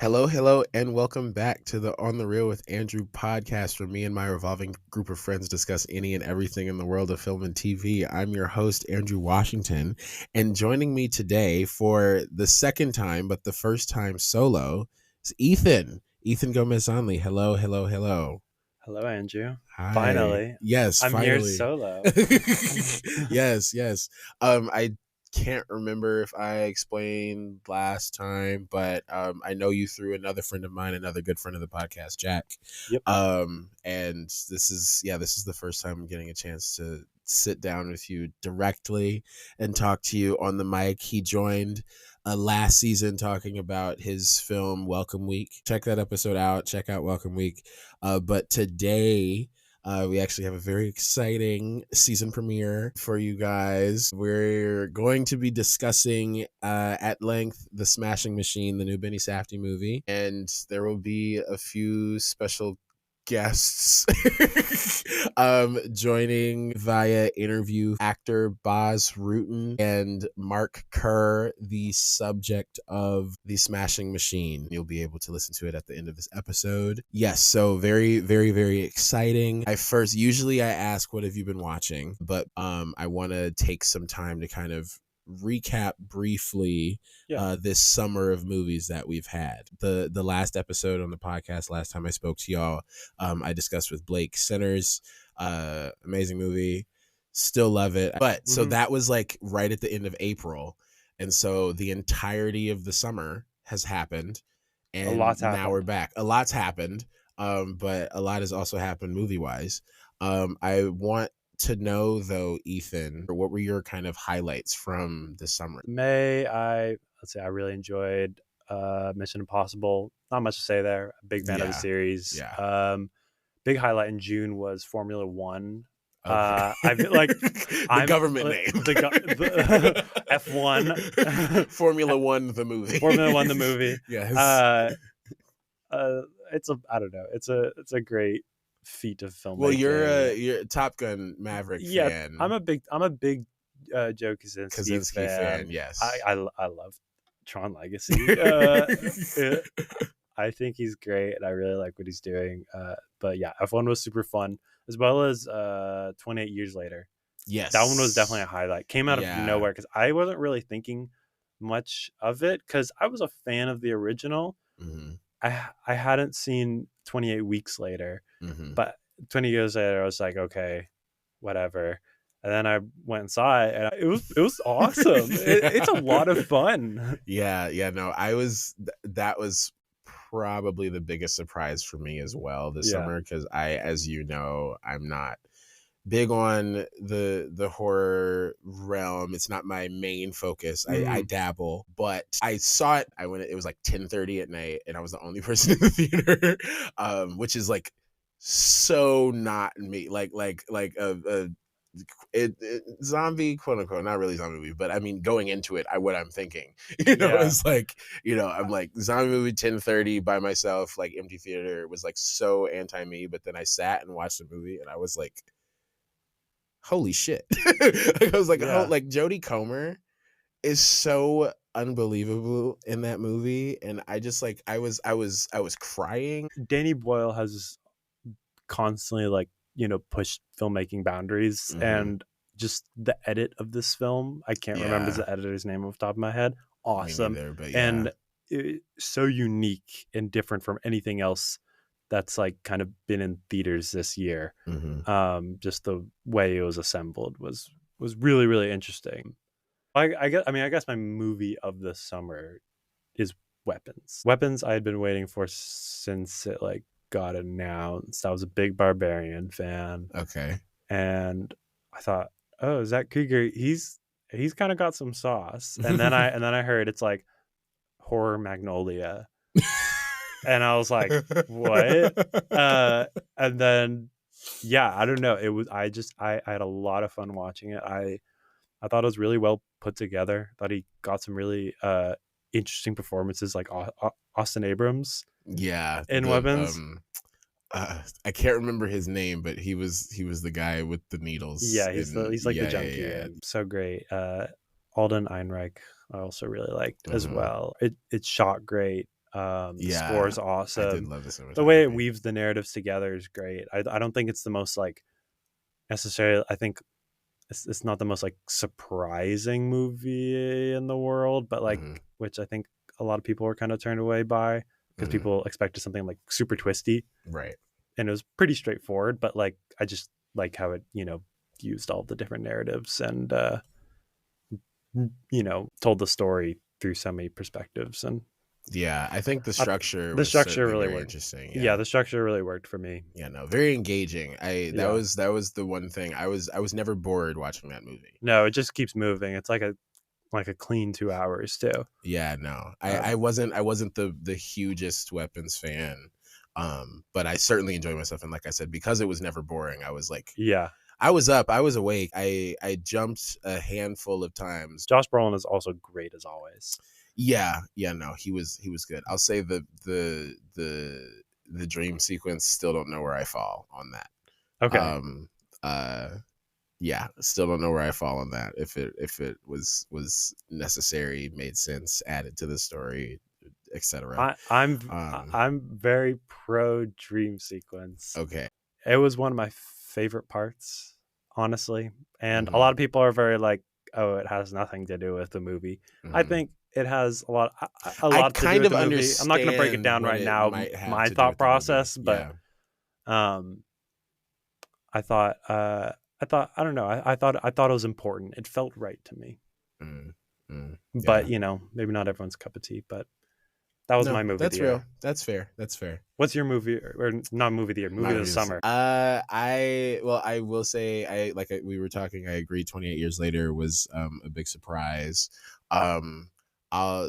Hello, hello, and welcome back to the On the Reel with Andrew podcast, where me and my revolving group of friends discuss any and everything in the world of film and TV. I'm your host, Andrew Washington, and joining me today for the second time, but the first time solo, is Ethan. Ethan Gomez-Only. Hello, hello, hello. Hello, Andrew. Hi. Finally. Yes, I'm here finally. solo. Yes. I can't remember if I explained last time, but I know you through another friend of mine, another good friend of the podcast, Jack. Yep. And this is the first time I'm getting a chance to sit down with you directly and talk to you on the mic. He joined last season talking about his film Welcome Week. Check that episode out. Check out Welcome Week. But today, we actually have a very exciting season premiere for you guys. We're going to be discussing at length The Smashing Machine, the new Benny Safdie movie, and there will be a few special guests joining via interview: actor Bas Rutten and Mark Kerr, the subject of The Smashing Machine. You'll be able to listen to it at the end of this episode. Yes, so very, very, very exciting. Usually I ask, what have you been watching? But I want to take some time to kind of recap briefly this summer of movies that we've had. The last episode on the podcast, last time I spoke to y'all, I discussed with Blake Sinners, amazing movie, still love it. But so that was like right at the end of April, and so the entirety of the summer has happened, and now we're back. A lot's happened, but a lot has also happened movie wise. I want to know though, Ethan, what were your kind of highlights from the summer? I really enjoyed Mission Impossible. Not much to say there. A big fan of the series. Big highlight in June was Formula One. Okay. I'm government name. The F1. Formula One the movie. Formula One the movie. Yes. It's a great feat of filmmaking. Well, you're a Top Gun Maverick fan. I'm a big Joe Kosinski fan. Yes, I love Tron Legacy. I think he's great, and I really like what he's doing. But yeah, F1 was super fun, as well as 28 Years Later. Yes, that one was definitely a highlight. Came out of nowhere because I wasn't really thinking much of it because I was a fan of the original. Mm-hmm. I hadn't seen 28 Weeks Later, but 20 years later, I was like, okay, whatever. And then I went and saw it, and it was awesome. It's a lot of fun. That was probably the biggest surprise for me as well this summer, because as you know, I'm not big on the horror realm. It's not my main focus. I dabble, but I saw it. It was like 10:30 at night, and I was the only person in the theater, which is like so not me. Like a zombie, quote unquote, not really zombie movie, but I mean, going into it, what I'm thinking, it's like, I'm like, zombie movie 10:30 by myself, like empty theater. It was like so anti me, but then I sat and watched the movie, and I was like, holy shit. I was like, oh, like Jodie Comer is so unbelievable in that movie, and I just like I was crying. Danny Boyle has constantly pushed filmmaking boundaries, and just the edit of this film, I can't remember the editor's name off the top of my head. Awesome. And so unique and different from anything else that's like kind of been in theaters this year. Just the way it was assembled was really, really interesting. I guess my movie of the summer is Weapons. I had been waiting for since it got announced. I was a big Barbarian fan. Okay. And I thought, oh, Zach Krieger, he's kind of got some sauce. And then I heard it's like horror Magnolia. And I was like, what? And then, I don't know. It was, I had a lot of fun watching it. I thought it was really well put together. I thought he got some really interesting performances, like Austin Abrams. In Weapons. I can't remember his name, but he was the guy with the needles. He's like the junkie. Yeah. So great. Alden Ehrenreich I also really liked as well. It's shot great. The score is awesome. I did love the cinematography. The way it weaves the narratives together is great. I don't think it's the most like necessarily. I think it's not the most like surprising movie in the world, but like which I think a lot of people were kind of turned away by because people expected something like super twisty, right? And it was pretty straightforward. But like I just like how it used all the different narratives and told the story through so many perspectives. And yeah, I think the structure really very worked. interesting. Yeah, the structure really worked for me. Yeah, no, very engaging. That was the one thing I was never bored watching that movie. No, it just keeps moving. It's like a clean 2 hours too. Yeah, no, I wasn't the hugest Weapons fan, but I certainly enjoyed myself. And like I said, because it was never boring, I was like, yeah, I was up, I was awake. I jumped a handful of times. Josh Brolin is also great as always. Yeah, no, he was good. I'll say the dream sequence, still don't know where I fall on that. Okay. Yeah, still don't know where I fall on that. If it was necessary, made sense, added to the story, etc. I'm very pro dream sequence. Okay. It was one of my favorite parts, honestly. And a lot of people are very like, oh, it has nothing to do with the movie. I think it has a lot to do with the movie. I'm not going to break it down right now, my thought process, but I thought I don't know. I thought it was important. It felt right to me. But maybe not everyone's cup of tea. But that was my movie. That's real. That's fair. What's your movie or not movie of the year? Movie of the summer. I will say we were talking. I agree. 28 Years Later was a big surprise.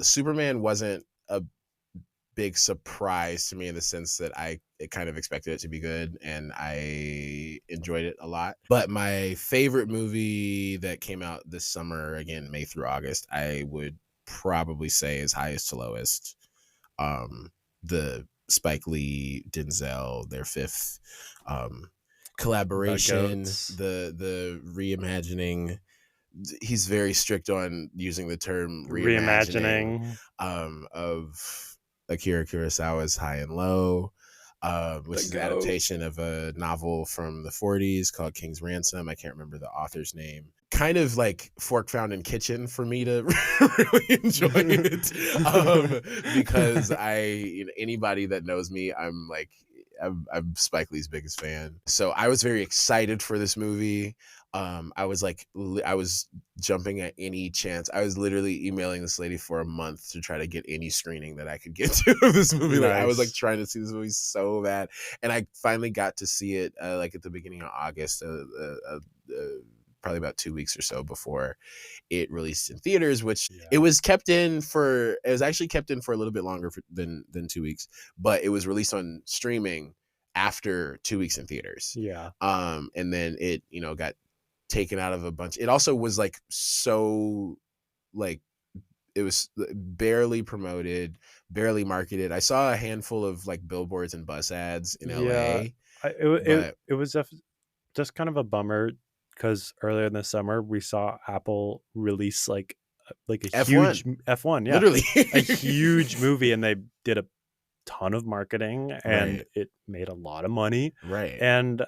Superman wasn't a big surprise to me in the sense that I kind of expected it to be good, and I enjoyed it a lot. But my favorite movie that came out this summer, again May through August, I would probably say is Highest to Lowest. The Spike Lee, Denzel, their fifth collaboration, the reimagining. He's very strict on using the term reimagining of Akira Kurosawa's High and Low, which is an adaptation of a novel from the 40s called King's Ransom. I can't remember the author's name. Kind of like Fork Found in Kitchen for me to really enjoy it, because anybody that knows me, I'm Spike Lee's biggest fan. So I was very excited for this movie. I was jumping at any chance. I was literally emailing this lady for a month to try to get any screening that I could get to of this movie. Nice. I was trying to see this movie so bad, and I finally got to see it at the beginning of August, probably about 2 weeks or so before it released in theaters. Which it was actually kept in for a little bit longer than 2 weeks, but it was released on streaming after 2 weeks in theaters. Yeah. And then it got taken out of a bunch. It also was it was barely promoted, barely marketed. I saw a handful of billboards and bus ads in LA. It was just kind of a bummer because earlier in the summer we saw Apple release like a F1. Huge F1, literally a huge movie, and they did a ton of marketing, and it made a lot of money. Right. And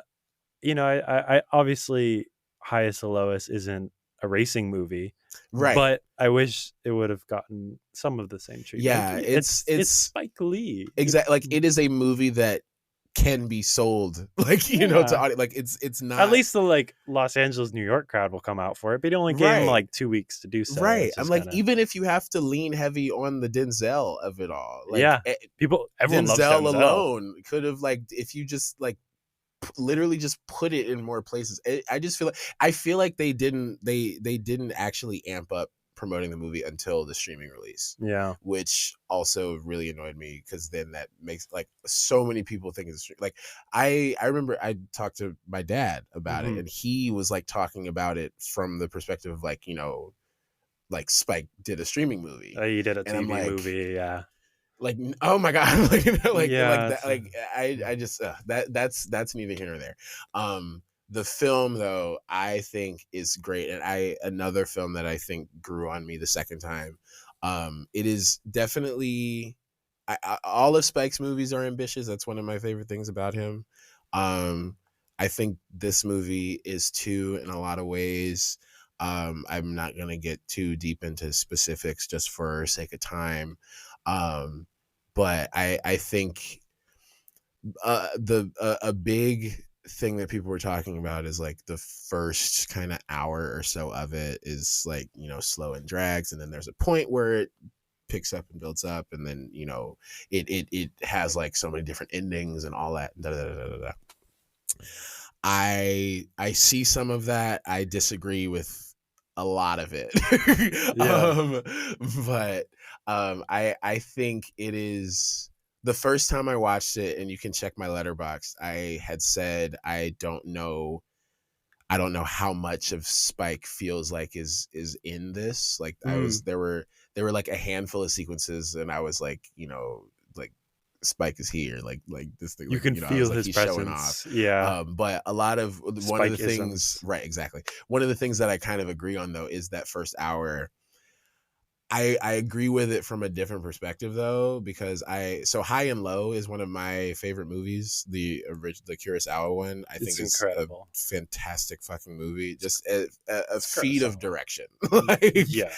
I obviously Highest to Lowest isn't a racing movie, right? But I wish it would have gotten some of the same treatment. Yeah, it's Spike Lee. Exactly. It is a movie that can be sold to audience. It's not, at least the Los Angeles, New York crowd will come out for it, but it only gave them 2 weeks to do so. Right. I'm even if you have to lean heavy on the Denzel of it all, everyone loves Denzel alone could have if you just literally just put it in more places. I feel like they didn't actually amp up promoting the movie until the streaming release. Yeah. Which also really annoyed me, because then that makes so many people think it's I remember I talked to my dad about it, and he was talking about it from the perspective of Spike did a streaming movie. He did a TV movie, yeah. Oh my god, I just that's neither here nor there. The film, though, I think is great, and another film that I think grew on me the second time. It is definitely all of Spike's movies are ambitious. That's one of my favorite things about him. I think this movie is too in a lot of ways. I'm not going to get too deep into specifics just for sake of time. But I think a big thing that people were talking about is like the first kind of hour or so of it is like, slow and drags, and then there's a point where it picks up and builds up, and then it has like so many different endings and all that. Da, da, da, da, da. I see some of that. I disagree with a lot of it. But I think it is the first time I watched it, and you can check my Letterboxd, I had said I don't know how much of Spike feels like is in this. Like there were like a handful of sequences, and I was like, like Spike is here, like this thing. You like, can I feel was like, his he's presence. showing off. Yeah. But a lot of one of the Spike-isms. things, right? Exactly. One of the things that I kind of agree on though is that first hour. I agree with it from a different perspective though, because so High and Low is one of my favorite movies. The Kurosawa one, I think, is incredible. A fantastic fucking movie. Just a feat of direction. Yeah.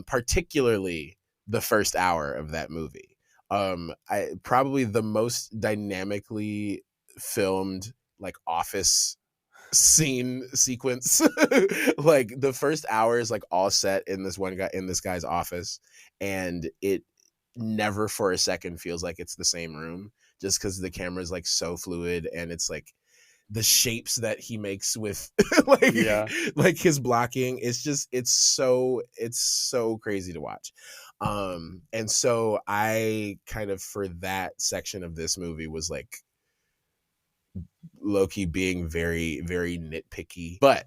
Particularly the first hour of that movie. I probably the most dynamically filmed like office scene sequence. Like the first hour is like all set in this guy's office, and it never for a second feels like it's the same room, just because the camera is like so fluid, and it's like the shapes that he makes with like his blocking. It's so crazy to watch. And so I kind of, for that section of this movie, was like low-key being very, very nitpicky. But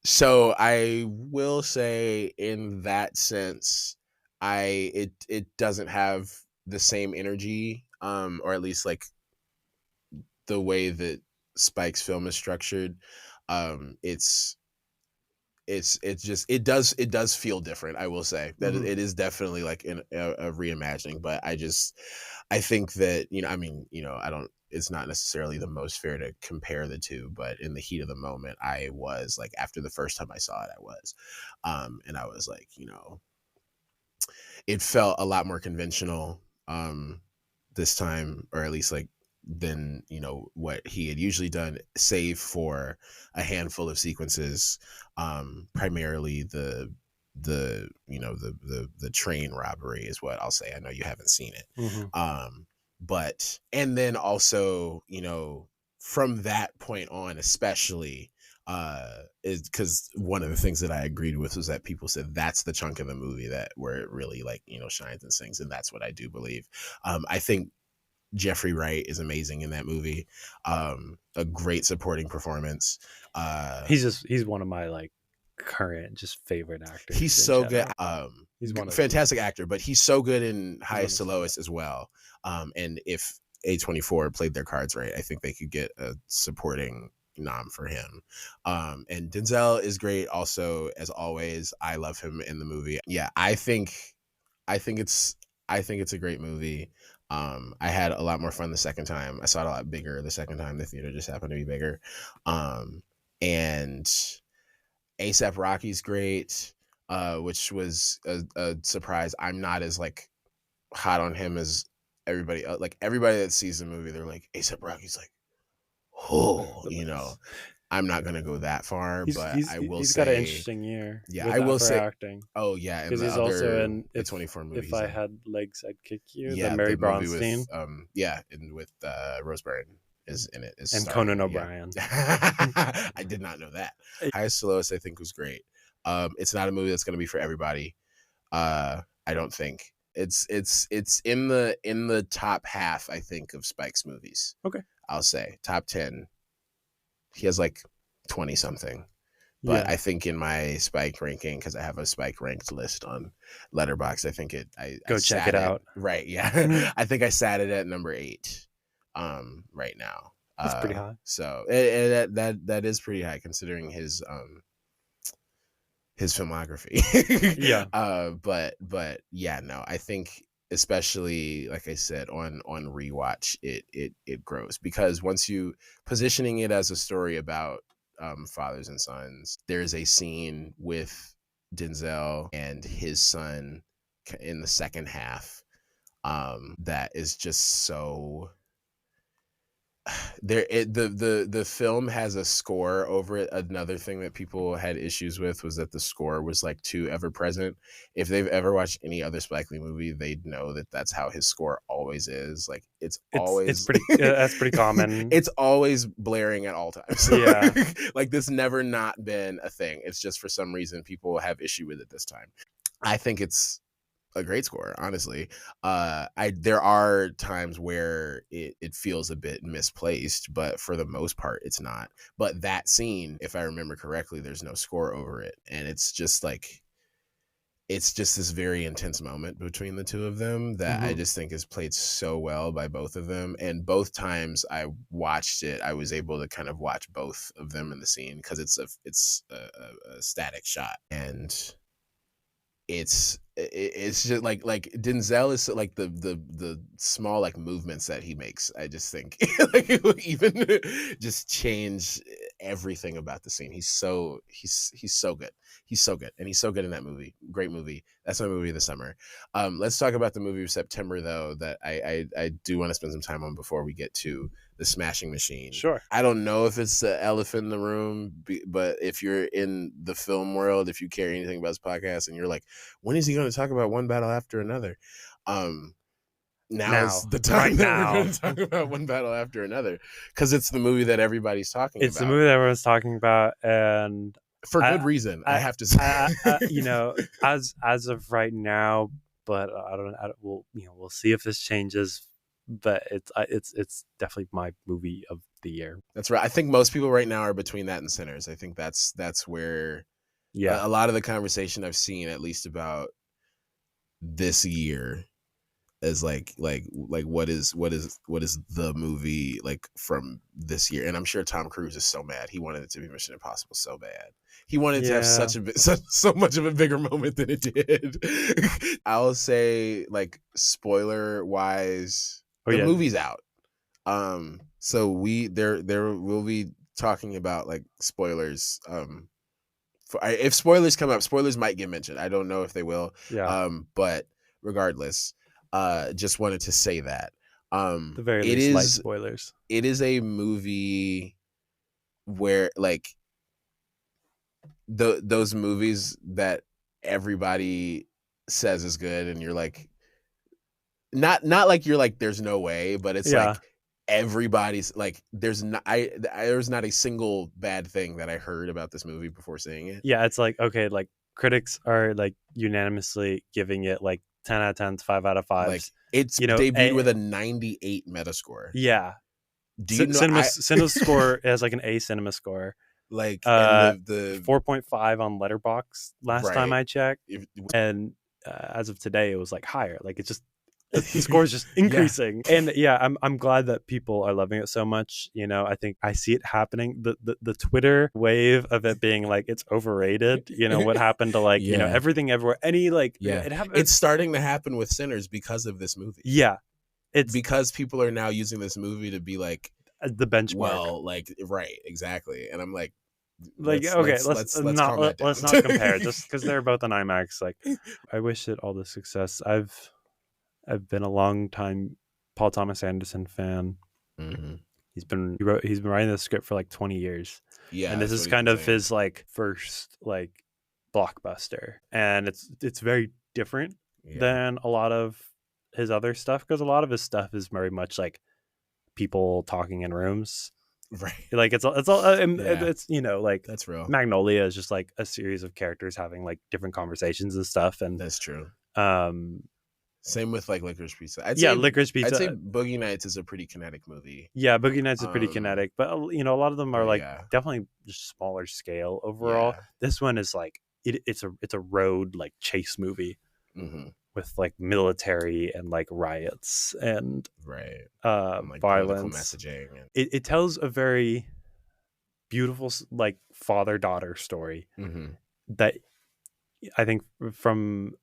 so I will say, in that sense, it doesn't have the same energy, or at least like the way that Spike's film is structured. It does feel different. I will say that it is definitely like a reimagining, but I think that, I don't, it's not necessarily the most fair to compare the two, but in the heat of the moment, I was like, after the first time I saw it, and I was like, it felt a lot more conventional, this time, or at least like than what he had usually done, save for a handful of sequences, primarily the train robbery is what I'll say. I know you haven't seen it. But and then also, from that point on, especially, is because one of the things that I agreed with was that people said that's the chunk of the movie where it really like shines and sings, and that's what I do believe. I think Jeffrey Wright is amazing in that movie. A great supporting performance. He's one of my like current just favorite actors. He's so general. good. He's one fantastic actor, but he's so good in Highest to Lowest as well. And if A24 played their cards right, I think they could get a supporting nom for him. And Denzel is great also, as always. I love him in the movie. Yeah, I think it's a great movie. I had a lot more fun the second time. I saw it a lot bigger the second time. The theater just happened to be bigger. And A$AP Rocky's great, which was a surprise. I'm not as like hot on him as everybody else. Like everybody that sees the movie, they're like, A$AP Rocky's like, I'm not gonna go that far, but I will say he's got an interesting year. Yeah, I will say acting. Oh yeah, and because he's also in the 24 movie. If I Had Legs, I'd Kick You. Yeah, the Mary Bronstein. Bronstein. And with Rose Byrne is in it. And Conan O'Brien. I did not know that. Highest to Lowest, I think, was great. It's not a movie that's going to be for everybody. I don't think it's in the top half, I think, of Spike's movies. Okay, I'll say top 10. He has like 20 something. But I think in my Spike ranking, because I have a Spike ranked list on Letterboxd, I think go check it out. Right, yeah. I think I sat it at number 8 right now. That's pretty high. So that is pretty high, considering his his filmography. Yeah. But yeah, no, I think especially like I said on rewatch it grows, because once you positioning it as a story about fathers and sons, there's a scene with Denzel and his son in the second half that is just so the film has a score over it. Another thing that people had issues with was that the score was like too ever present. If they've ever watched any other Spike Lee movie, they'd know that that's how his score always is. Like it's always pretty that's pretty common. It's always blaring at all times. Yeah. Like this never not been a thing. It's just for some reason people have issue with it this time. I think it's a great score, honestly. There are times where it feels a bit misplaced, but for the most part it's not. But that scene, if I remember correctly, there's no score over it, and it's just this very intense moment between the two of them that I just think is played so well by both of them. And both times I watched it, I was able to kind of watch both of them in the scene, because it's a static shot, and it's just like Denzel is like the small like movements that he makes. I just think like it would even just change everything about the scene. He's so good. He's so good, and he's so good in that movie. Great movie. That's my movie of the summer. Let's talk about the movie of September though, that I do want to spend some time on before we get to The Smashing Machine. Sure. I don't know if it's the elephant in the room, but if you're in the film world, if you care anything about this podcast, and you're like, when is he going to talk about One Battle After Another? Now is the time we're going to talk about One Battle After Another, because it's the movie that everybody's talking about. It's the movie that everyone's talking about, and for good reason, I have to say. You know, as of right now, but we'll see if this changes. But it's definitely my movie of the year. That's right. I think most people right now are between that and Sinners. I think that's where a lot of the conversation I've seen, at least about this year, is like what is the movie like from this year. And I'm sure Tom Cruise is so mad. He wanted it to be Mission Impossible so bad. He wanted to have so much of a bigger moment than it did. I'll say, like, spoiler wise, the movie's out. So we'll be talking about like spoilers. If spoilers come up, spoilers might get mentioned. I don't know if they will. Yeah. But regardless, just wanted to say that. The very least, light spoilers. It is a movie where like those movies that everybody says is good, and you're like, not like you're like there's no way, but it's like everybody's like there's not a single bad thing that I heard about this movie before seeing it. Yeah, it's like, okay, like critics are like unanimously giving it like 10 out of 10s, 5 out of 5s. Like it's debuted with a 98 Metascore. Yeah. Do you know Cinema score has like an A cinema score. Like the 4.5 on Letterboxd last time I checked, and as of today it was like higher. Like it's just the score is just increasing. And I'm glad that people are loving it so much. You know, I think I see it happening. The Twitter wave of it being like it's overrated. You know what happened to like you know Everything Everywhere. It's starting to happen with Sinners because of this movie. Yeah, it's because people are now using this movie to be like the benchmark. Well, like right, exactly. And I'm like let's not compare just because they're both on IMAX. Like, I wish it all the success. I've been a long time Paul Thomas Anderson fan. Mm-hmm. He's been writing the script for like 20 years. Yeah, and this is kind of his like first like blockbuster, and it's very different than a lot of his other stuff, because a lot of his stuff is very much like people talking in rooms, right? Like it's you know, like that's real. Magnolia is just like a series of characters having like different conversations and stuff, and that's true. Same with like Licorice Pizza. Licorice Pizza. I'd say Boogie Nights is a pretty kinetic movie. Yeah, Boogie Nights is pretty kinetic, but you know, a lot of them are like definitely just smaller scale overall. Yeah. This one is like it's a road like chase movie. Mm-hmm. With like military and like riots and like violence messaging. It tells a very beautiful like father-daughter story that I think from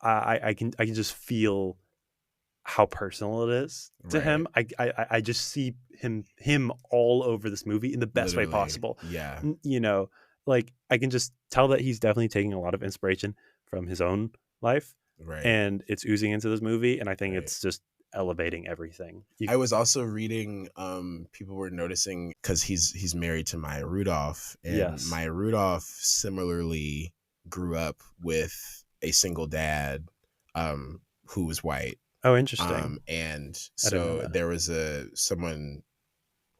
I can just feel how personal it is to Right. him. I just see him all over this movie in the best way Literally. possible. Yeah. You know, like I can just tell that he's definitely taking a lot of inspiration from his own life, Right. and it's oozing into this movie. And I think Right. it's just elevating everything. I was also reading, people were noticing because he's married to Maya Rudolph, and Yes. Maya Rudolph similarly grew up with a single dad, who was white. Oh, interesting. And I didn't know so that. there was someone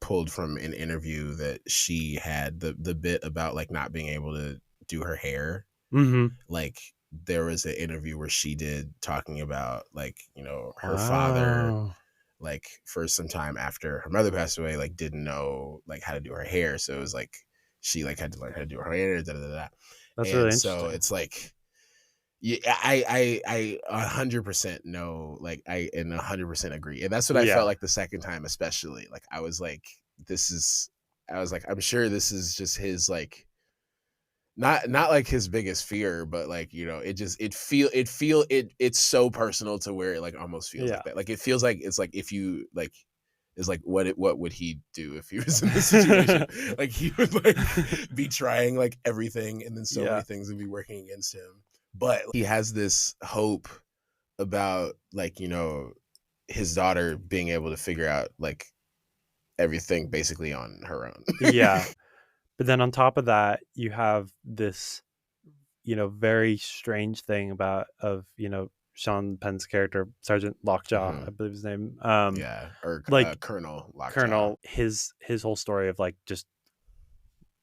pulled from an interview that she had the bit about like not being able to do her hair. Mm-hmm. Like there was an interview where she did talking about like, you know, her father, Wow. like for some time after her mother passed away, like didn't know like how to do her hair. So it was like she like had to learn how to do her hair, da, da, da, da. That's really And so interesting. it's like, yeah, I 100% know, like I and 100% agree, and that's what I felt Yeah. like the second time, especially. Like I was like, this is, I was like, I'm sure this is just his like, not like his biggest fear, but like you know, it just it's so personal to where it like almost feels Yeah. like that. Like it feels like it's like if you like is like what would he do if he was in this situation? Like he would like be trying like everything, and then so many Yeah. things would be working against him. But he has this hope about like, you know, his daughter being able to figure out like everything basically on her own. Yeah. But then on top of that, you have this, very strange thing Sean Penn's character, Sergeant Lockjaw, I Hmm. believe his name. Yeah, or Like Colonel Lockjaw. Colonel, his whole story of like just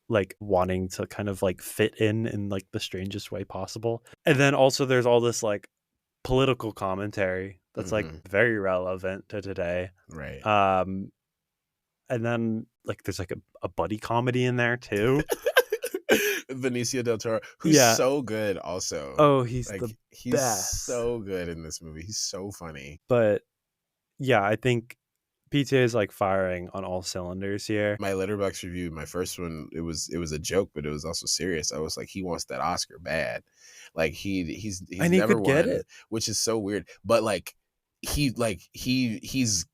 like wanting to kind of like fit in like the strangest way possible. And then also there's all this like political commentary that's like Hmm. very relevant to today. Right. Um and then like there's like a buddy comedy in there too. Benicio del Toro, who's Yeah. so good also. Oh, he's Like the he's best. so good in this movie. He's so funny. But yeah, I think PTA is like firing on all cylinders here. My Letterboxd review, my first one, it was a joke, but it was also serious. I was like, he wants that Oscar bad. Like he's And he never could get won, it. which is so weird. But he's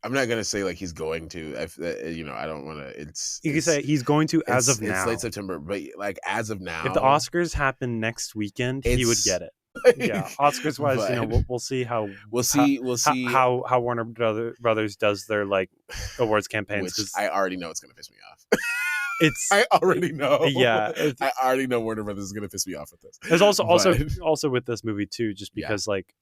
I'm not gonna say like he's going to. You know, I don't want to. You could say he's going to as of it's late now. September, but like as of If the now, Oscars happen next weekend, he would it's get it. Yeah, like, Oscars wise, but we'll see how we'll see how Warner Brothers does their like awards campaigns, which because I already know it's gonna piss me off. it's I already know. yeah. I already know Warner Brothers is gonna piss me off with this. There's But also with this movie too, just yeah, because like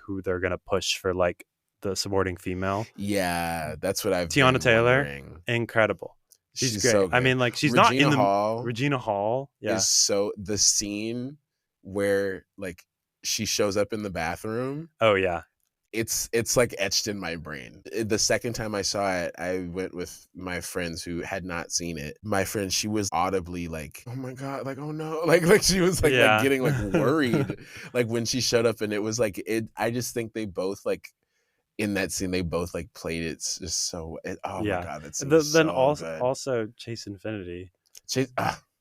who they're gonna push for like the supporting female. yeah, that's what I've Tiana been Taylor, wondering. incredible. She's She's great. so I good. mean, like she's not in Regina the Hall Regina Hall. Yeah. is so the scene where like she shows up in the bathroom. Oh yeah. It's like etched in my brain. The second time I saw it, I went with my friends who had not seen it. My friend, she was audibly like, "Oh my god!" Like, "Oh no!" Like she was like Yeah. getting like worried, like when she showed up, and it was like it. I just think they both like in that scene, they both like played it just so. Oh my Yeah. god, that scene was Then so good. also Chase Infinity She,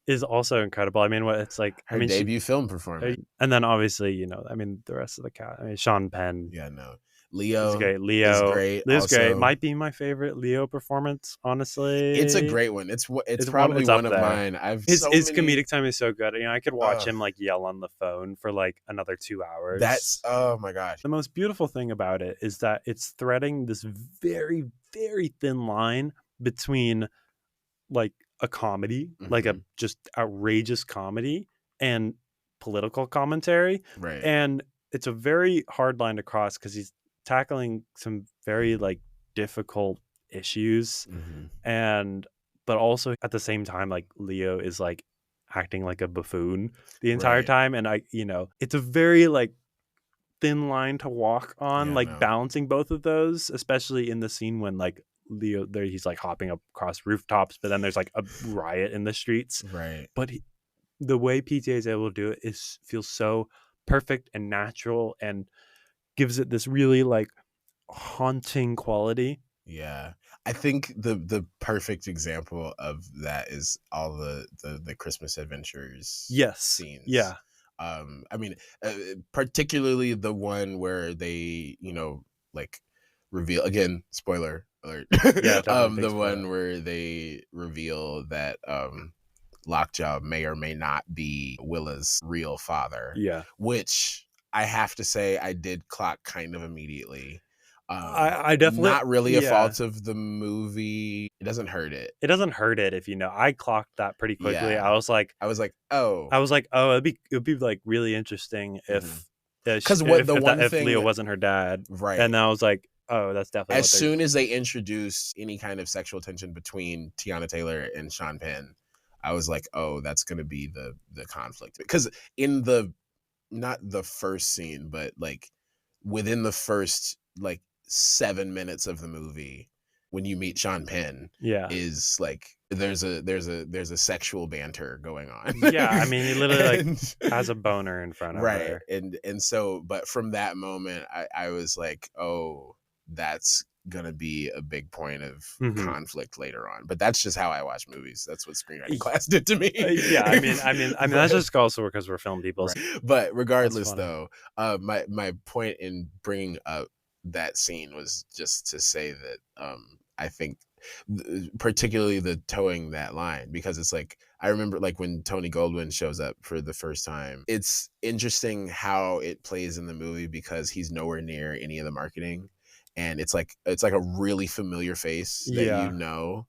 is also incredible. I mean, what it's like. I her mean, debut film performance. and then obviously, I mean, the rest of the cast. I mean, Sean Penn Yeah, no. is Leo great. is great. Leo's great. Also, Might be my favorite Leo performance, it's a honestly. great one. It's probably It's one up of there. mine. I've His so his many. comedic time is so good. I could watch Uh, him like yell on the phone for like another 2 hours. that's oh my gosh. The most beautiful thing about it is that it's threading this very, very thin line between like a comedy, like a Mhm. just outrageous comedy, and political commentary. Right. And it's a very hard line to cross because he's tackling some very like difficult issues, Mhm. and but also at the same time like Leo is like acting like a buffoon the entire Right. time. And it's a very like thin line to walk on, Yeah, like no. balancing both of those, especially in the scene when like Leo there he's like hopping up across rooftops, but then there's like a riot in the streets. Right. But the way PTA is able to do it is feels so perfect and natural, and gives it this really like haunting quality. Yeah, I think the perfect example of that is all the Christmas Adventures Yes. scenes. Yeah. I mean, particularly the one where they, like reveal again, spoiler alert. Yeah, definitely big The one spoiler. where they reveal that Lockjaw may or may not be Willa's real father, Yeah. which I have to say I did clock kind of immediately. I definitely, Not really a yeah. fault of the movie. It doesn't hurt it. It doesn't hurt it if you know. I clocked that pretty quickly. Yeah. I was like, I was like, oh. oh, it'd be like really interesting if Because what the one if Leo thing, wasn't her dad. right? And I was like, oh, that's definitely As what they're. soon as they introduced any kind of sexual tension between Tiana Taylor and Sean Penn, I was like, oh, that's gonna be the conflict. Because in the not the first scene, but like within the first like 7 minutes of the movie, when you meet Sean Penn, Yeah. is like there's a sexual banter going on. Yeah, I mean, he literally like And- has a boner in front of right, her. and so, but from that moment, I was like, oh, that's gonna be a big point of Mhm. conflict later on. But that's just how I watch movies. That's what screenwriting class did to me. Yeah, I mean, that's just also because we're film people. Right. But regardless, funny. though, my point in bringing up that scene was just to say that I think particularly the towing that line, because it's like I remember like when Tony Goldwyn shows up for the first time, it's interesting how it plays in the movie because he's nowhere near any of the marketing, and it's like a really familiar face that Yeah.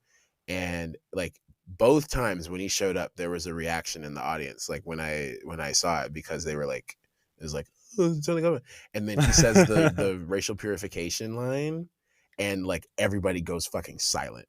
and like both times when he showed up there was a reaction in the audience, like when I saw it, because they were like, it was like, oh, it's Tony Goldwyn. And then he says the racial purification line, and like everybody goes fucking silent.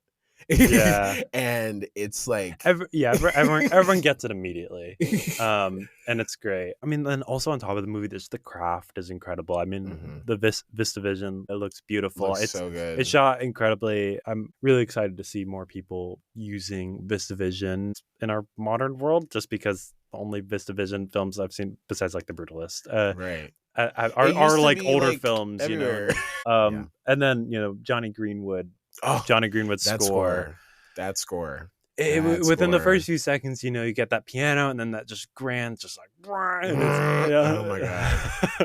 Yeah. And it's like Everyone gets it immediately. And it's great. I mean, then also on top of the movie, the craft is incredible. I mean, the VistaVision, it looks beautiful. Looks so good. It's shot incredibly. I'm really excited to see more people using VistaVision in our modern world, just because the only VistaVision films I've seen besides like The Brutalist, right, are like older films, everywhere. Yeah. And then Johnny Greenwood's that score. Within the first few seconds, you get that piano, and then that just grand, just like, oh my god,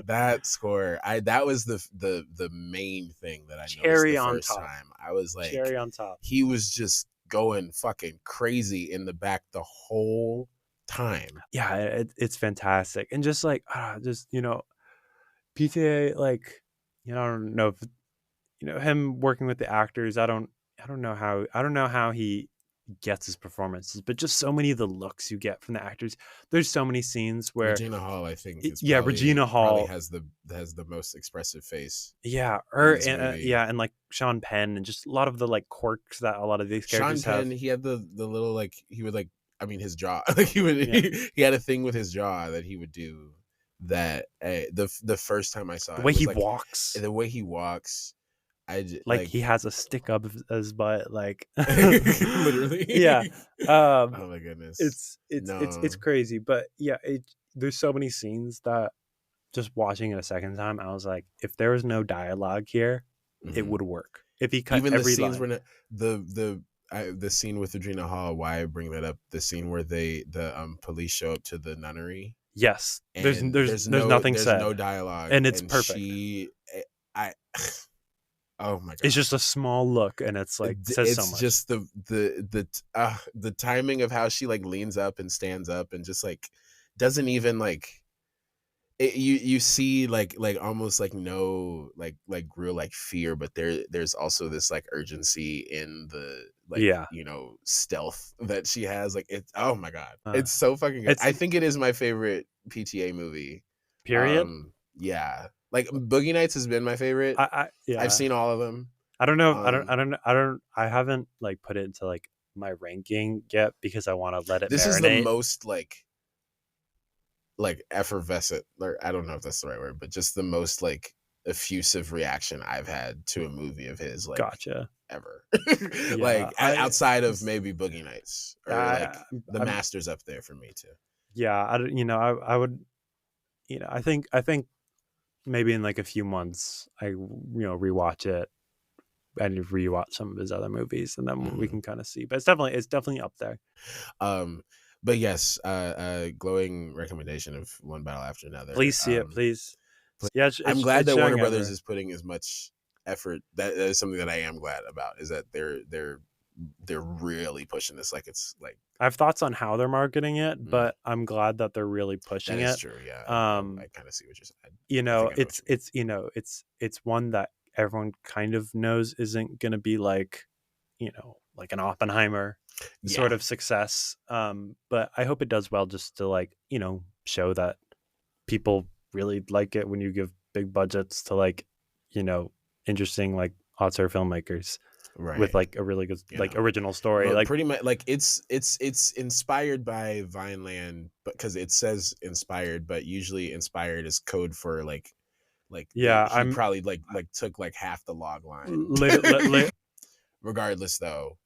that score! That was the main thing that I noticed the first time. I was like, cherry on top. He was just going fucking crazy in the back the whole time. Yeah, it's fantastic, and just like PTA, like I don't know if him working with the actors. I don't know how he gets his performances, but just so many of the looks you get from the actors. There's so many scenes where Regina Hall, I think, Regina Hall has the most expressive face. Yeah, and like Sean Penn, and just a lot of the like quirks that a lot of these characters Sean Penn, have. he had the little like he would like. I mean, his jaw. Like he had a thing with his jaw that he would do. That the first time I saw the way he walks, like he has a stick up his butt, like literally. Yeah. Oh my goodness. It's crazy, but yeah, there's so many scenes that just watching it a second time, I was like, if there was no dialogue here, it would work. If he cut even every the scenes line. where the scene with Regina Hall, why I bring that up, the scene where the police show up to the nunnery. Yes, there's nothing said. There's no dialogue, and it's perfect. Oh my god! It's just a small look, and it's like says so much. It's just the timing of how she like leans up and stands up and just like doesn't even like. You see like almost like no like real like fear, but there's also this like urgency in the like stealth that she has. Like it's, oh my god, it's so fucking good. I think it is my favorite PTA movie. Period. Yeah, like Boogie Nights has been my favorite. I've seen all of them. I don't know. I haven't like put it into like my ranking yet because I want to let it. This marinate. Is the most like effervescent, or I don't know if that's the right word, but just the most like effusive reaction I've had to a movie of his, like, gotcha, ever. Like outside of maybe Boogie Nights, or like The Master's up there for me too. Yeah, I would, I think maybe in like a few months I rewatch it I need to rewatch some of his other movies, and then we Mhm. can kind of see. But it's definitely up there. But yes, glowing recommendation of One Battle After Another. Please see it, please. But Yeah, I'm glad it's that Warner showing Brothers everywhere. is putting as much effort. That is something that I am glad about, is that they're really pushing this. Like, it's like, I have thoughts on how they're marketing it, but I'm glad that they're really pushing that is it. true. Yeah, I kind of see what you're saying. You I know, think I know what you mean. it's you know, it's one that everyone kind of knows isn't going to be like, you know, like an Oppenheimer Yeah, sort of success. But I hope it does well, just to, like, you know, show that people really like it when you give big budgets to, like, you know, interesting, like, auteur filmmakers with right. like a really good, You like, know, original story. well, Like, pretty much, like, it's inspired by Vineland, but because it says inspired, but usually inspired is code for like yeah, he I'm probably like took like half the log line. later. Regardless, though,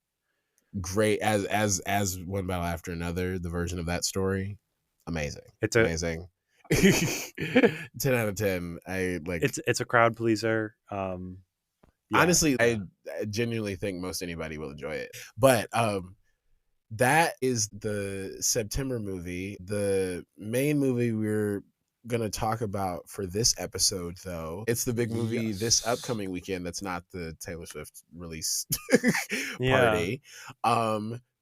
great as One Battle After Another, the version of that story, amazing, It's a amazing. 10 out of 10. I like, it's a crowd pleaser. Yeah, honestly, I genuinely think most anybody will enjoy it. But that is the September movie. The main movie we're gonna talk about for this episode, though, it's the big movie this yes, upcoming weekend. That's not the Taylor Swift release yeah, party.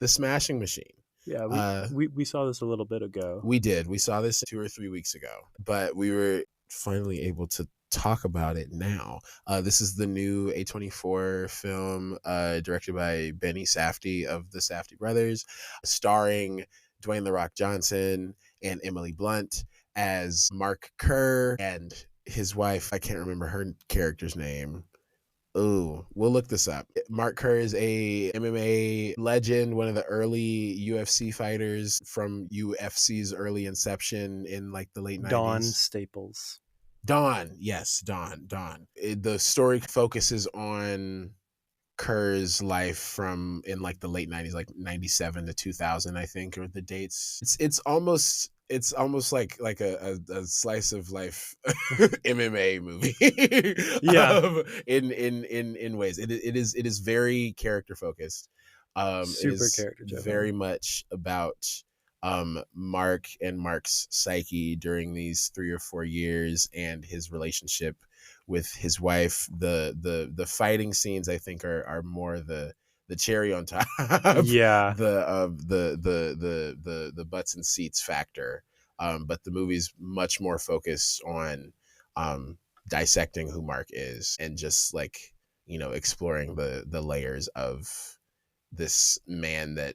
The Smashing Machine. yeah. Uh, We saw this a little bit ago. we did. We saw this 2 or 3 weeks ago, but we were finally able to talk about it now. This is the new A24 film, directed by Benny Safdie of the Safdie brothers, starring Dwayne The Rock Johnson and Emily Blunt as Mark Kerr and his wife. I can't remember her character's name. Oh, we'll look this up. Mark Kerr is a MMA legend, one of the early UFC fighters from UFC's early inception in like the late Dawn 90s. Staples. Dawn, yes, Dawn. The story focuses on Kerr's life from in like the late 90s, like 97 to 2000, I think, or the dates. It's almost like a slice of life MMA movie. Yeah, In ways. It is very character focused. It super is character very driven. much about Mark and Mark's psyche during these 3 or 4 years, and his relationship with his wife. The fighting scenes, I think, are more the cherry on top. Yeah, The butts and seats factor. But the movie's much more focused on dissecting who Mark is, and just like, exploring the layers of this man that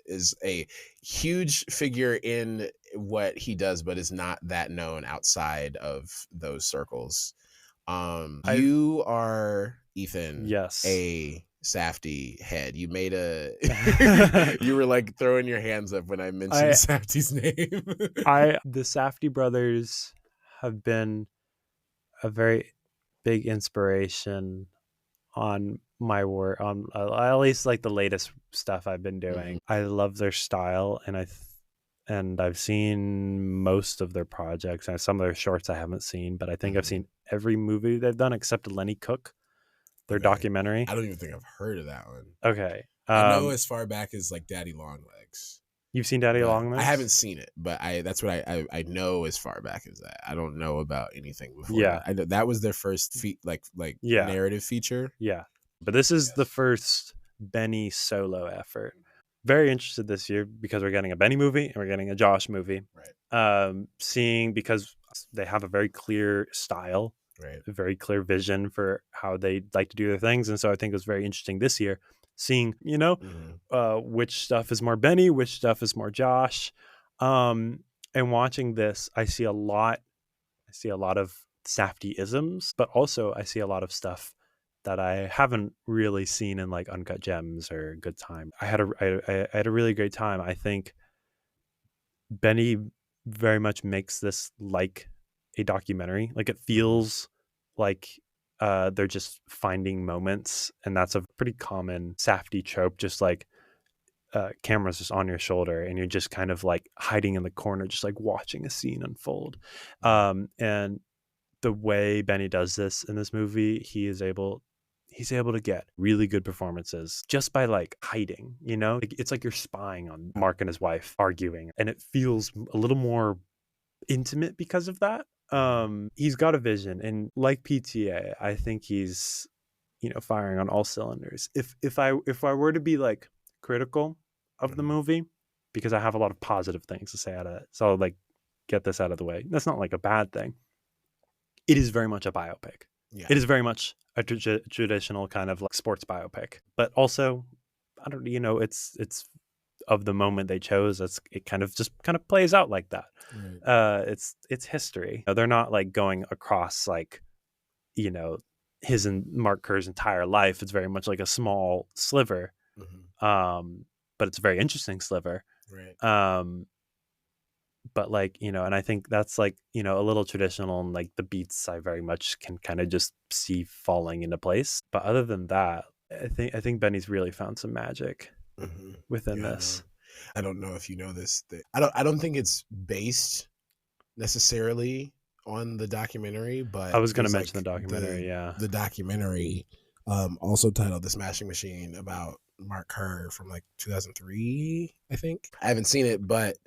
is a huge figure in what he does, but is not that known outside of those circles. I You are, Ethan, yes. a Safdie head. You made a you were like throwing your hands up when I mentioned I Safdie's name. the Safdie brothers have been a very big inspiration on my work, on at least like the latest stuff I've been Mhm. doing. I love their style, and I've seen most of their projects, and some of their shorts I haven't seen, but I think I've Mhm. seen every movie they've done except Lenny Cook, their Okay. documentary. I don't even think I've heard of that one. Okay. I know as far back as like Daddy Longlegs, You've seen Daddy but I haven't Longlegs? seen it. But that's what I know as far back as that. I don't know about anything before Yeah. that. I know that was their first like Yeah. narrative feature. Yeah. But this is the Yes. first Benny solo effort. Very interested this year because we're getting a Benny movie and we're getting a Josh movie. Right. Seeing, because they have a very clear style, Right. a very clear vision for how they like to do their things. And so I think it was very interesting this year seeing, Mm-hmm. which stuff is more Benny, which stuff is more Josh. And watching this, I see a lot of Safdie-isms, but also I see a lot of stuff that I haven't really seen in like Uncut Gems or Good Time. I had a really great time. I think Benny very much makes this like a documentary. Like, it Mm-hmm. feels like they're just finding moments, and that's a pretty common Safdie trope. Just like camera's just on your shoulder, and you're just kind of like hiding in the corner, just like watching a scene unfold. Mm-hmm. And the way Benny does this in this movie, he is able he's able to get really good performances just by like hiding, you know? Like, it's like you're spying on Mark and his wife arguing, and it feels a little more intimate because of that. He's got a vision, and like PTA, I think he's, you know, firing on all cylinders. If I were to be like critical of the movie, because I have a lot of positive things to say out of it, so I'll like get this out of the way. That's not like a bad thing. It is very much a biopic. Yeah. It is very much a traditional kind of like sports biopic, but also, I don't, you know, it's of the moment they chose. It kind of plays out like that. Right. It's history. They're not like going across like, you know, his and Mark Kerr's entire life. It's very much like a small sliver, but it's a very interesting sliver. Right. But like, you know, and I think that's like, you know, a little traditional, and like the beats I very much can kind of just see falling into place. But other than that, I think Benny's really found some magic within this. I don't know if you know this. I don't think it's based necessarily on the documentary, but I was going to mention the documentary. The documentary, also titled "The Smashing Machine," about Mark Kerr from like 2003, I think. I haven't seen it, but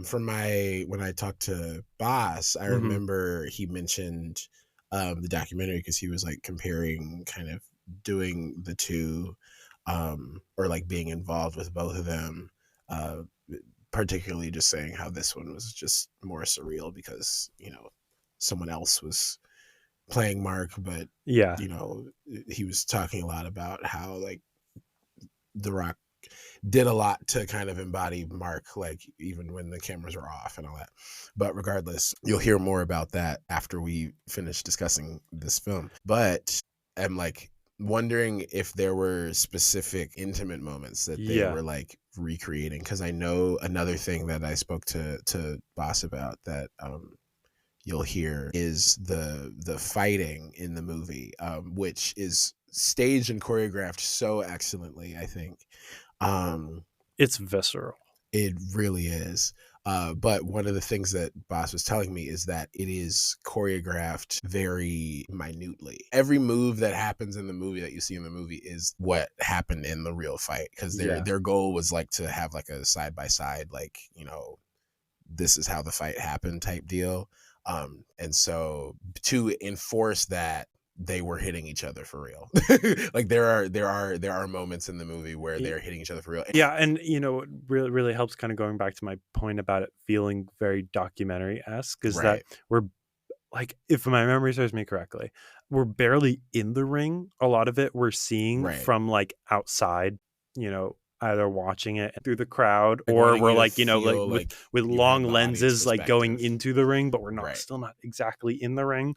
when I talked to Bas, I remember he mentioned the documentary because he was like comparing kind of doing the two, or like being involved with both of them, particularly just saying how this one was just more surreal because, you know, someone else was playing Mark, but yeah, you know, he was talking a lot about how like The Rock did a lot to kind of embody Mark, like even when the cameras are off and all that. But regardless, you'll hear more about that after we finish discussing this film. But I'm like wondering if there were specific intimate moments that they were like recreating, because I know another thing that I spoke to Bas about that you'll hear is the fighting in the movie, which is staged and choreographed so excellently, I think. It's visceral. It really is. But one of the things that Bas was telling me is that it is choreographed very minutely. Every move that happens in the movie that you see in the movie is what happened in the real fight, because their goal was like to have like a side by side, like, you know, this is how the fight happened type deal. And so to enforce that, they were hitting each other for real. Like there are moments in the movie where they're hitting each other for real. Yeah, and you know, it really helps, kind of going back to my point about it feeling very documentary-esque, is that we're like, if my memory serves me correctly, we're barely in the ring. A lot of it we're seeing from like outside, you know, either watching it through the crowd, or we're like, you know, like with long lenses like going into the ring, but we're not still not exactly in the ring.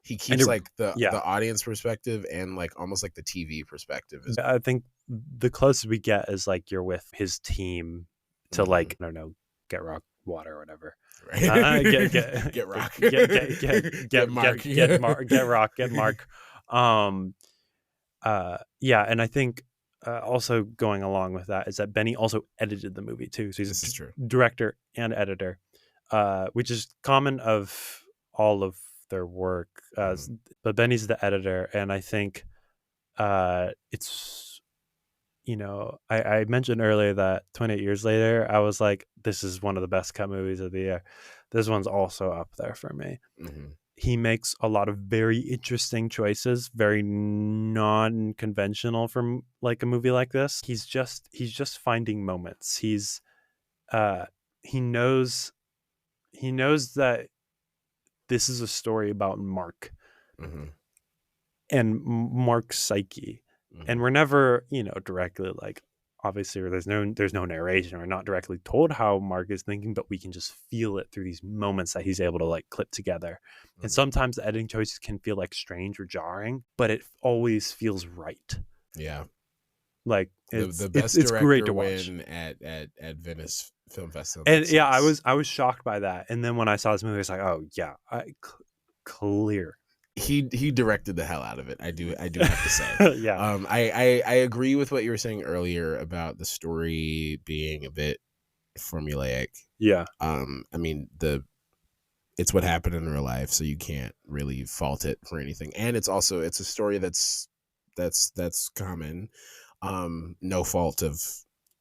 He keeps like the audience perspective and like almost like the TV perspective. I think the closest we get is like you're with his team to like, I don't know, get Rock water or whatever. Get Rock. Get Mark. Get Rock. Get Mark. Yeah, and I think also going along with that is that Benny also edited the movie too. So he's a director and editor, which is common of all of their work, but Benny's the editor, and I think it's, you know, I mentioned earlier that 28 years later I was like, this is one of the best cut movies of the year. This one's also up there for me. He makes a lot of very interesting choices, very non-conventional from like a movie like this. He's just finding moments. He knows that this is a story about Mark and Mark's psyche. And we're never, you know, directly like, obviously, there's no narration, or not directly told how Mark is thinking, but we can just feel it through these moments that he's able to like clip together. And sometimes the editing choices can feel like strange or jarring, but it always feels right. Yeah. Like the best director great to watch. Win at Venice Film Festival. And yeah, I was shocked by that. And then when I saw this movie, I was like, oh yeah, clear. He directed the hell out of it. I do have to say. Yeah. I agree with what you were saying earlier about the story being a bit formulaic. Yeah. I mean, the it's what happened in real life, so you can't really fault it for anything. And it's a story that's common. No fault of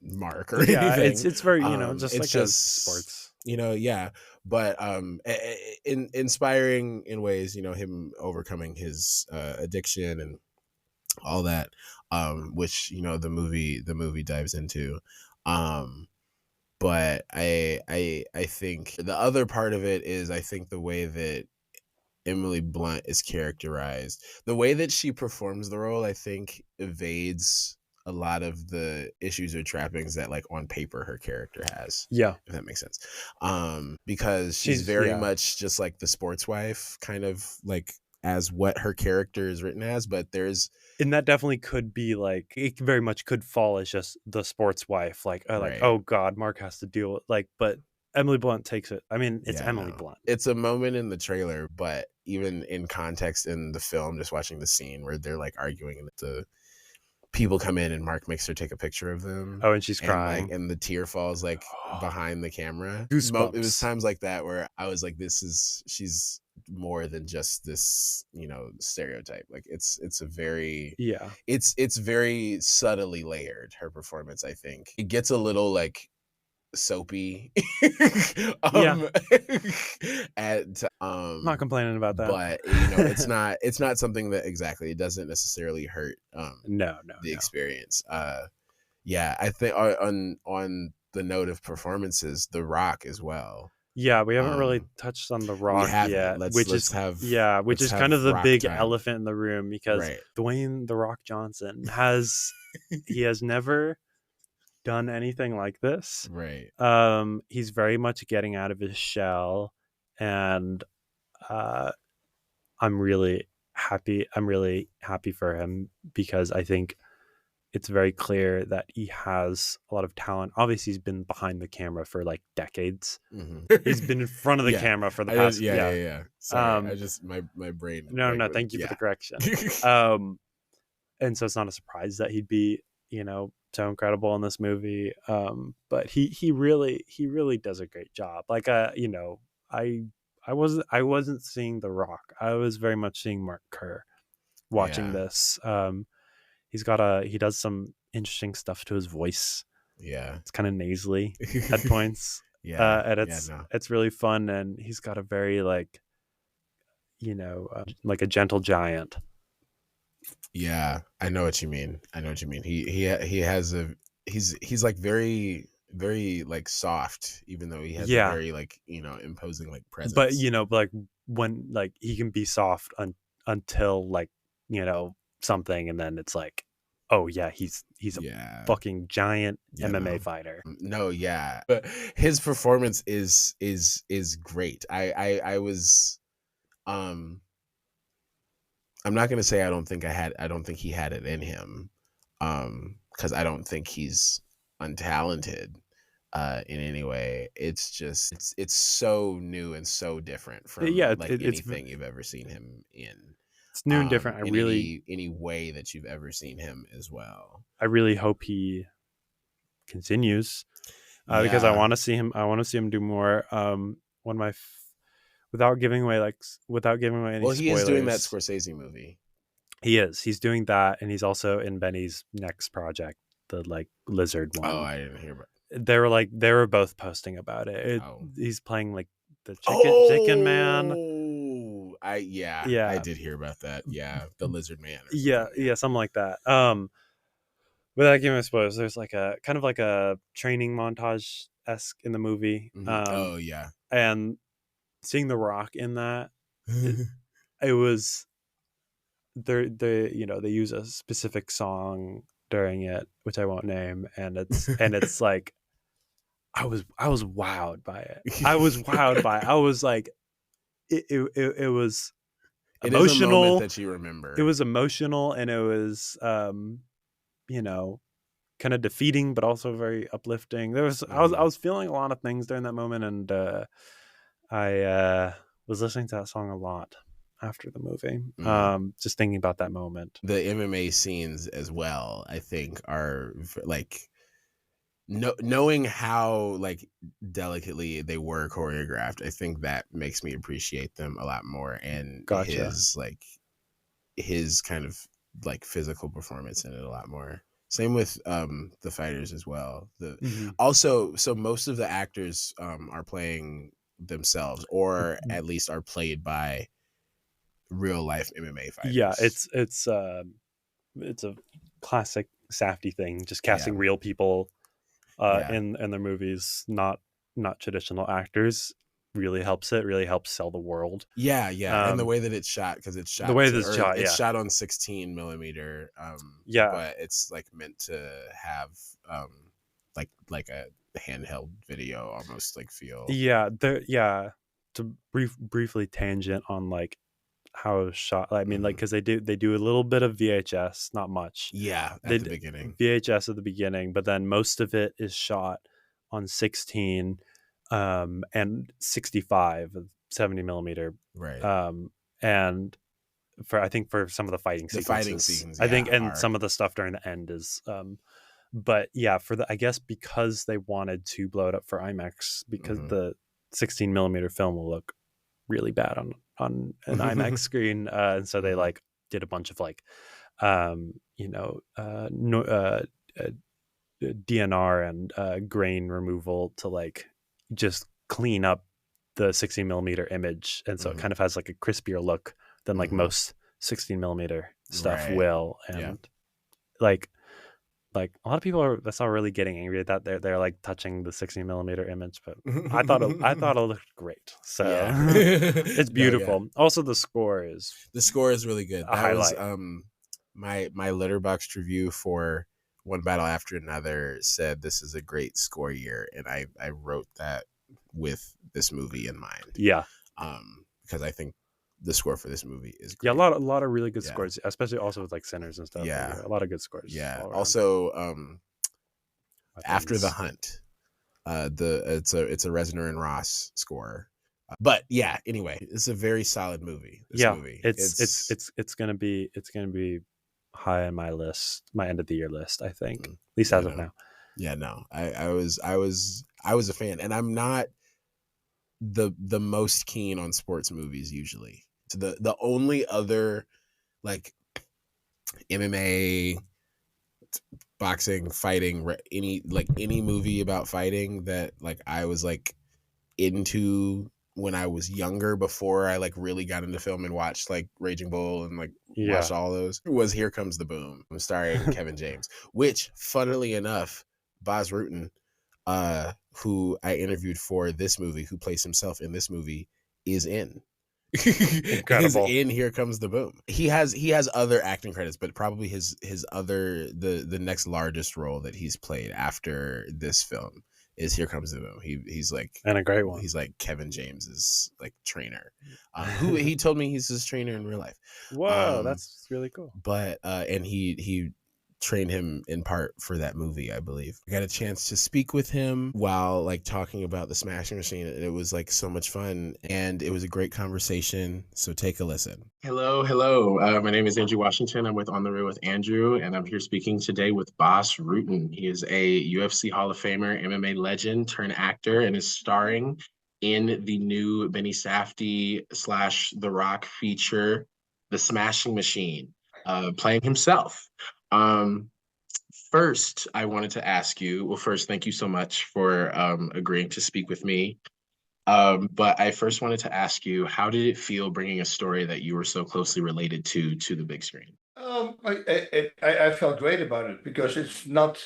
Mark or Yeah, anything. it's very, just It's like a just, sports. yeah, but inspiring in ways, him overcoming his addiction and all that, which the movie dives into. But I think the other part of it is, I think the way that Emily Blunt is characterized, the way that she performs the role, I think evades a lot of the issues or trappings that, like, on paper her character has. Yeah, if that makes sense. Because she's very yeah. much just like the sports wife, kind of like as what her character is written as, but there's And that definitely could be like, it very much could fall as just the sports wife, like right. oh god, Mark has to deal with, like, but Emily Blunt takes it. I mean, it's Yeah, Emily no. Blunt. It's a moment in the trailer, but even in context in the film, just watching the scene where they're like arguing and the people come in and Mark makes her take a picture of them. Oh, and she's And crying. like, and the tear falls like behind the camera. Goosebumps. It was times like that where I was like, she's more than just this, stereotype. Like, it's a very, Yeah. it's very subtly layered, her performance. I think it gets a little like soapy. Yeah. I'm not complaining about that. But it's not something that exactly, it doesn't necessarily hurt no the experience. Yeah, I think on the note of performances, The Rock as well. Yeah, we haven't really touched on The Rock yet, which is kind of the big elephant in the room, because Dwayne The Rock Johnson he has never done anything like this. Right. He's very much getting out of his shell, and I'm really happy for him, because I think it's very clear that he has a lot of talent. Obviously, he's been behind the camera for like decades. Mm-hmm. He's been in front of the camera for the past. Yeah. Sorry, I just my brain. No. Thank you for the correction. And so it's not a surprise that he'd be, so incredible in this movie. But he really does a great job. Like, I wasn't seeing The Rock. I was very much seeing Mark Kerr watching this. He does some interesting stuff to his voice. Yeah, it's kind of nasally at points. And it's really fun, and he's got a very like a gentle giant. Yeah, I know what you mean. He has he's like very, very like soft, even though he has a very like imposing like presence. But like when like he can be soft until like something, and then it's like, oh yeah, he's a fucking giant MMA fighter. No, yeah, but his performance is great. I was I'm not gonna say I don't think he had it in him, because I don't think he's untalented in any way. It's just it's so new and so different from anything you've ever seen him in. It's new and different. Any way that you've ever seen him as well. I really hope he continues, because I want to see him. I want to see him do more. One of my without giving away any spoilers. Well, he is doing that Scorsese movie. He is. He's doing that, and he's also in Benny's next project, the like lizard one. Oh, I didn't hear about it. They were both posting about it. He's playing like the chicken man. I did hear about that. Yeah, the lizard man. Yeah, something like that. Without giving away spoilers, there's like a kind of like a training montage-esque in the movie. Mm-hmm. And seeing The Rock in that, it was they use a specific song during it, which I won't name, and it's like I was wowed by it. I was like, it was emotional. It is a moment that you remember. It was emotional, and it was kind of defeating, but also very uplifting. I was feeling a lot of things during that moment, and I was listening to that song a lot after the movie. Just thinking about that moment. The MMA scenes as well, I think, are like knowing how like delicately they were choreographed, I think that makes me appreciate them a lot more, and Gotcha. his kind of like physical performance in it a lot more. Same with the fighters as well. The Mhm. also so most of the actors are playing themselves, or at least are played by real life MMA Yeah, fighters. it's a classic Safdie thing, just Yeah, casting real people yeah, in their movies, not traditional actors. Really helps sell the world. yeah, and the Um, way that it's shot, because the way this shot, it's yeah, shot on 16 millimeter, yeah, but it's like meant to have like a handheld video almost like feel. yeah. To briefly tangent on like how it was shot. I mean, like, Mhm. because they do a little bit of VHS, not much. Yeah, at the beginning. VHS at the beginning, but then most of it is shot on 16 and 65, 70 millimeter. Right. Um, and I think for some of the fighting The fighting sequences, scenes, I think, yeah, and are. some of the stuff during the end is, but yeah, I guess because they wanted to blow it up for IMAX, because Mhm. the 16 millimeter film will look really bad on an IMAX screen, and so they Mhm. like did a bunch of like, you know, no, DNR and grain removal to like just clean up the 16 millimeter image, and so it kind Mhm. of has like a crispier look than like Mhm. most 16 millimeter stuff Right. will, Yeah. and like a lot of people are that's not really getting angry at that. They're like touching the 16 millimeter image, but I thought it looked great. Yeah. So it's No, yeah. beautiful. Also, the score is The score is really good. a That was highlight. my Letterboxd review for One Battle After Another said this is a great score year, and I wrote that with this movie in mind. Yeah, Because I think the score for this movie is yeah, great. a lot of really good Yeah. scores, especially also with like Sinners and stuff. Like Yeah. a lot of good scores Yeah. all around. Also, After the Weapons. Hunt, it's a Reznor and Ross score. But yeah, anyway, it's a very solid movie. This Yeah, movie, it's gonna be high on my list, my end of the year list. I think, at mm, least yeah, as of no, now. yeah, no. I was a fan, and I'm not the most keen on sports movies usually. So the only other like MMA, boxing, fighting, any movie about fighting that like I was like into when I was younger, before I like really got into film and watched like Raging Bull and like watched Yeah, all those, was Here Comes the Boom, starring Kevin James, which funnily enough, Bas Rutten, who I interviewed for this movie, who plays himself in this movie, is in is incredible. in Here Comes the Boom. He has other acting credits, but probably his other the next largest role that he's played after this film is Here Comes the Boom. And a great one. He's like Kevin James's like trainer, who he told me he's his trainer in real life. Whoa, Um, that's really cool. but and he trained him in part for that movie, I believe. I got a chance to speak with him while like talking about the Smashing Machine, and it was like so much fun, and it was a great conversation. So take a listen. Hello, hello. My name is Andrew Washington. I'm with On the Road with Andrew, and I'm here speaking today with Bas Rutten. He is a UFC Hall of Famer, MMA legend turned actor, and is starring in the new Benny Safdie slash The Rock feature, The Smashing Machine, playing himself. Um, First, I wanted to ask you, well, first, thank you so much for agreeing to speak with me. But I first wanted to ask you, how did it feel bringing a story that you were so closely related to the big screen? I felt great about it because it's not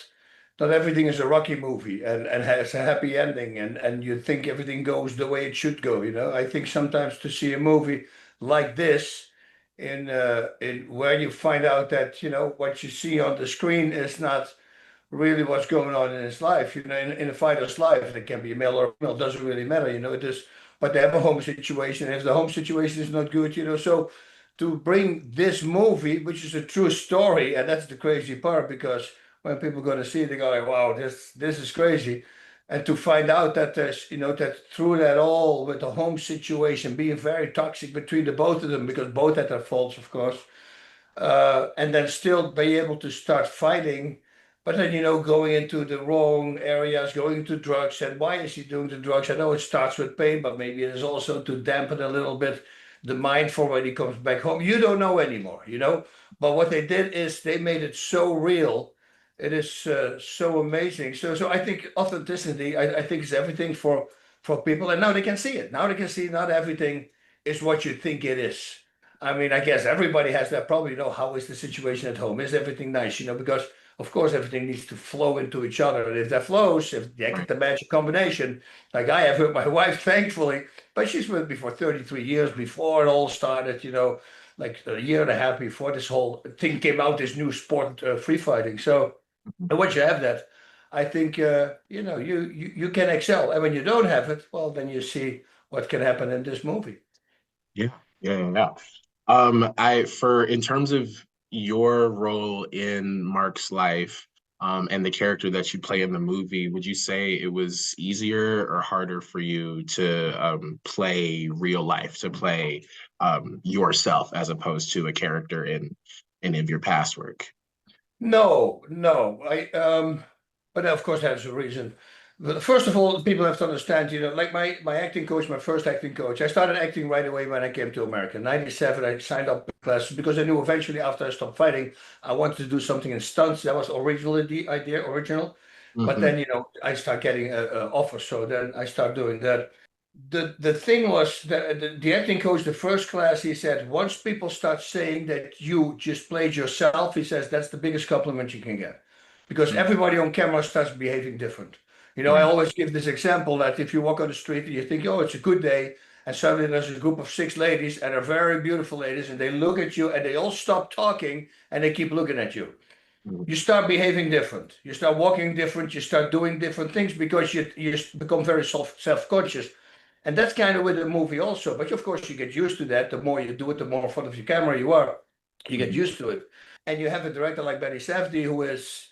everything is a Rocky movie and has a happy ending and you think everything goes the way it should go. I think sometimes to see a movie like this in where you find out that what you see on the screen is not really what's going on in his life. In a fighter's life, it can be a male or female, doesn't really matter. It is, but they have a home situation. If the home situation is not good, so to bring this movie, which is a true story, and that's the crazy part because when people are going to see it, they go like, "Wow, this is crazy." And to find out that there's, that through that all with the home situation being very toxic between the both of them, because both had their faults, of course, and then still be able to start fighting But then, going into the wrong areas, going into drugs, and why is he doing the drugs? I know it starts with pain, but maybe it is also to dampen a little bit the mind for when he comes back home. You don't know anymore. But what they did is they made it so real. It is so amazing. So I think authenticity, I think is everything for people, and now they can see it. Now they can see not everything is what you think it is. I mean, I guess everybody has that problem. How is the situation at home? Is everything nice? Because of course, everything needs to flow into each other. And if that flows, if they get the magic combination, like I have with my wife, thankfully, but she's with me for 33 years before it all started, like a year and a half before this whole thing came out, this new sport, free fighting. So, and once you have that, I think, you can excel. And when you don't have it, well, then you see what can happen in this movie. Yeah, yeah, yeah. In terms of your role in Mark's life, and the character that you play in the movie, would you say it was easier or harder for you to play real life, to play yourself as opposed to a character in any of your past work? No, no. But of course that's a reason. But first of all, people have to understand, like my acting coach, my first acting coach, I started acting right away when I came to America. In 97, I signed up for classes because I knew eventually after I stopped fighting, I wanted to do something in stunts. That was originally the idea, original. But Mm-hmm. then, I start getting offers. So then I start doing that. The thing was the acting coach, the first class, he said, once people start saying that you just played yourself, he says that's the biggest compliment you can get. Because everybody on camera starts behaving different. I Right. always give this example that if you walk on the street and you think, oh, it's a good day, and suddenly there's a group of 6 ladies and they're very beautiful ladies, and they look at you and they all stop talking and they keep looking at you. Mhm. You start behaving different. You start walking different. You start doing different things because you become very self-conscious. And that's kind of with the movie also. But of course, you get used to that. The more you do it, the more in front of your camera you are. You get Mhm. used to it. And you have a director like Benny Safdie, who is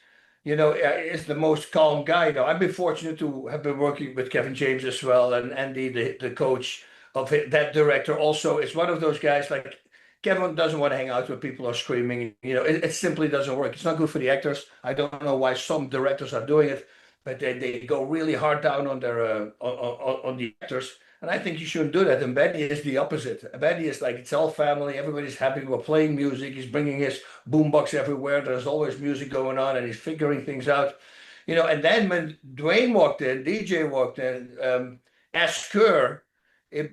the most calm guy. I've been fortunate to have been working with Kevin James as well, and Andy, the coach of that director, also is one of those guys. Like Kevin doesn't want to hang out with people who are screaming. It simply doesn't work. It's not good for the actors. I don't know why some directors are doing it, but they go really hard down on their on the actors. And I think you shouldn't do that. And Benny is the opposite. Benny is like, it's all family. Everybody's happy. We're playing music. He's bringing his boombox everywhere. There's always music going on, and he's figuring things out. And then when Dwayne walked in, DJ walked in, as Kerr, it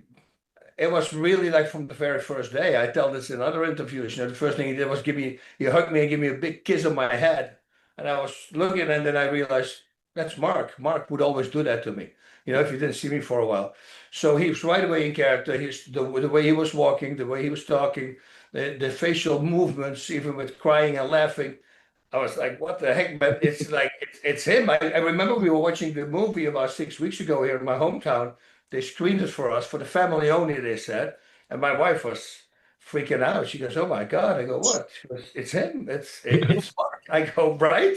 it was really like from the very first day. I tell this in other interviews. The first thing he did was he hugged me and give me a big kiss on my head. And I was looking, and then I realized that's Mark. Mark would always do that to me, if you didn't see me for a while. So he was right away in character. The way he was walking, the way he was talking, the facial movements, even with crying and laughing. I was like, what the heck? But it's like, it's him. I remember we were watching the movie about 6 weeks ago here in my hometown. They screened it for us, for the family only, they said. And my wife was freaking out. She goes, oh my God. I go, what? She goes, it's him. It's Mark. I go, right?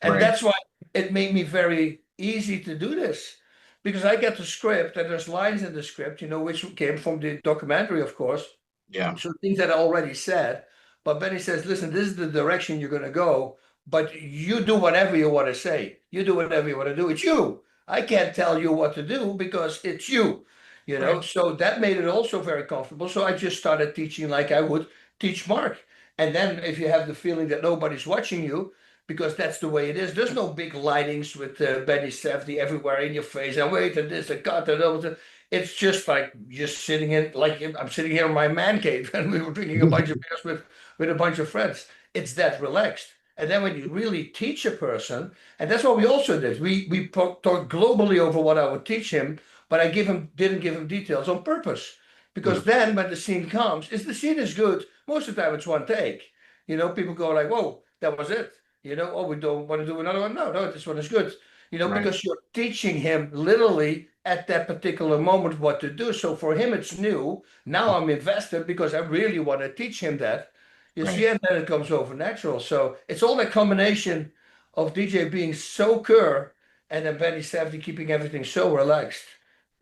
And Right. that's why it made me very easy to do this. Because I get the script, and there's lines in the script, which came from the documentary, of course. Yeah. So things that I already said. But Benny says, listen, this is the direction you're going to go, but you do whatever you want to say. You do whatever you want to do. It's you. I can't tell you what to do because it's you. Right. So that made it also very comfortable. So I just started teaching like I would teach Mark. And then if you have the feeling that nobody's watching you, because that's the way it is, there's no big lightings with Benny Safdie everywhere in your face and wait and this and cut and over. It's just like just sitting in, like I'm sitting here in my man cave and we were drinking a bunch of beers with a bunch of friends. It's that relaxed. And then when you really teach a person, and that's what we also did. We talked globally over what I would teach him, but I didn't give him details on purpose. Because Mhm. then when the scene comes, if the scene is good, most of the time it's one take. People go like, whoa, that was it. Oh, we don't want to do another one. No, no, this one is good. Right. Because you're teaching him literally at that particular moment what to do. So for him, it's new. Now I'm invested because I really want to teach him that. You see, Right. and then it comes over natural. So it's all that combination of DJ being so Kerr and then Benny Safdie keeping everything so relaxed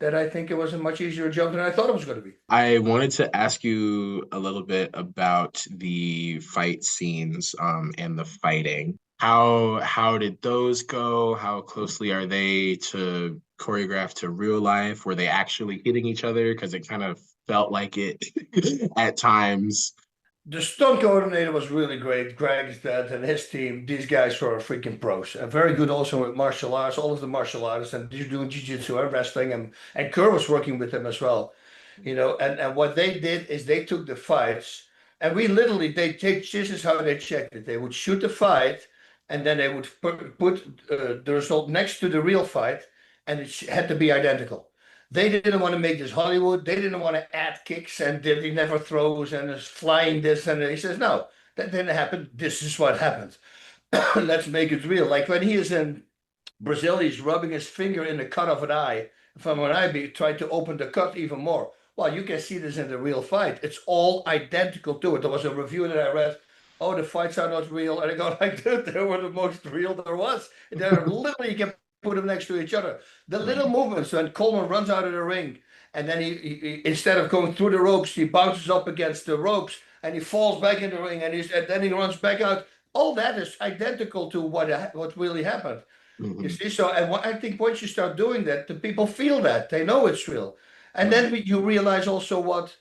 that I think it was a much easier job than I thought it was going to be. I wanted to ask you a little bit about the fight scenes and the fighting. How did those go? How closely are they to choreograph to real life? Were they actually hitting each other? Because it kind of felt like it at times. The stunt coordinator was really great. Greg's dad and his team, these guys were freaking pros. And very good also with martial arts, all of the martial arts, and he's doing jiu-jitsu and wrestling. And Kerr was working with them as well. And what they did is they took the fights, and we literally, this is how they checked it. They would shoot the fight, and then they would put the result next to the real fight, and it had to be identical. They didn't want to make this Hollywood. They didn't want to add kicks and did he never throws and is flying this and he says no, that didn't happen. This is what happened. Let's make it real. Like when he is in Brazil, he's rubbing his finger in the cut of an eye from an eye, trying to open the cut even more. Well, you can see this in the real fight. It's all identical to it. There was a review that I read. Oh, the fights are not real, and I go like, dude, they were the most real there was. They're literally you can put them next to each other. The little movements when Coleman runs out of the ring, and then he instead of going through the ropes, he bounces up against the ropes and he falls back in the ring, and then he runs back out. All that is identical to what really happened. Mhm. You see, so and I think once you start doing that, the people feel that they know it's real, and then you realize also what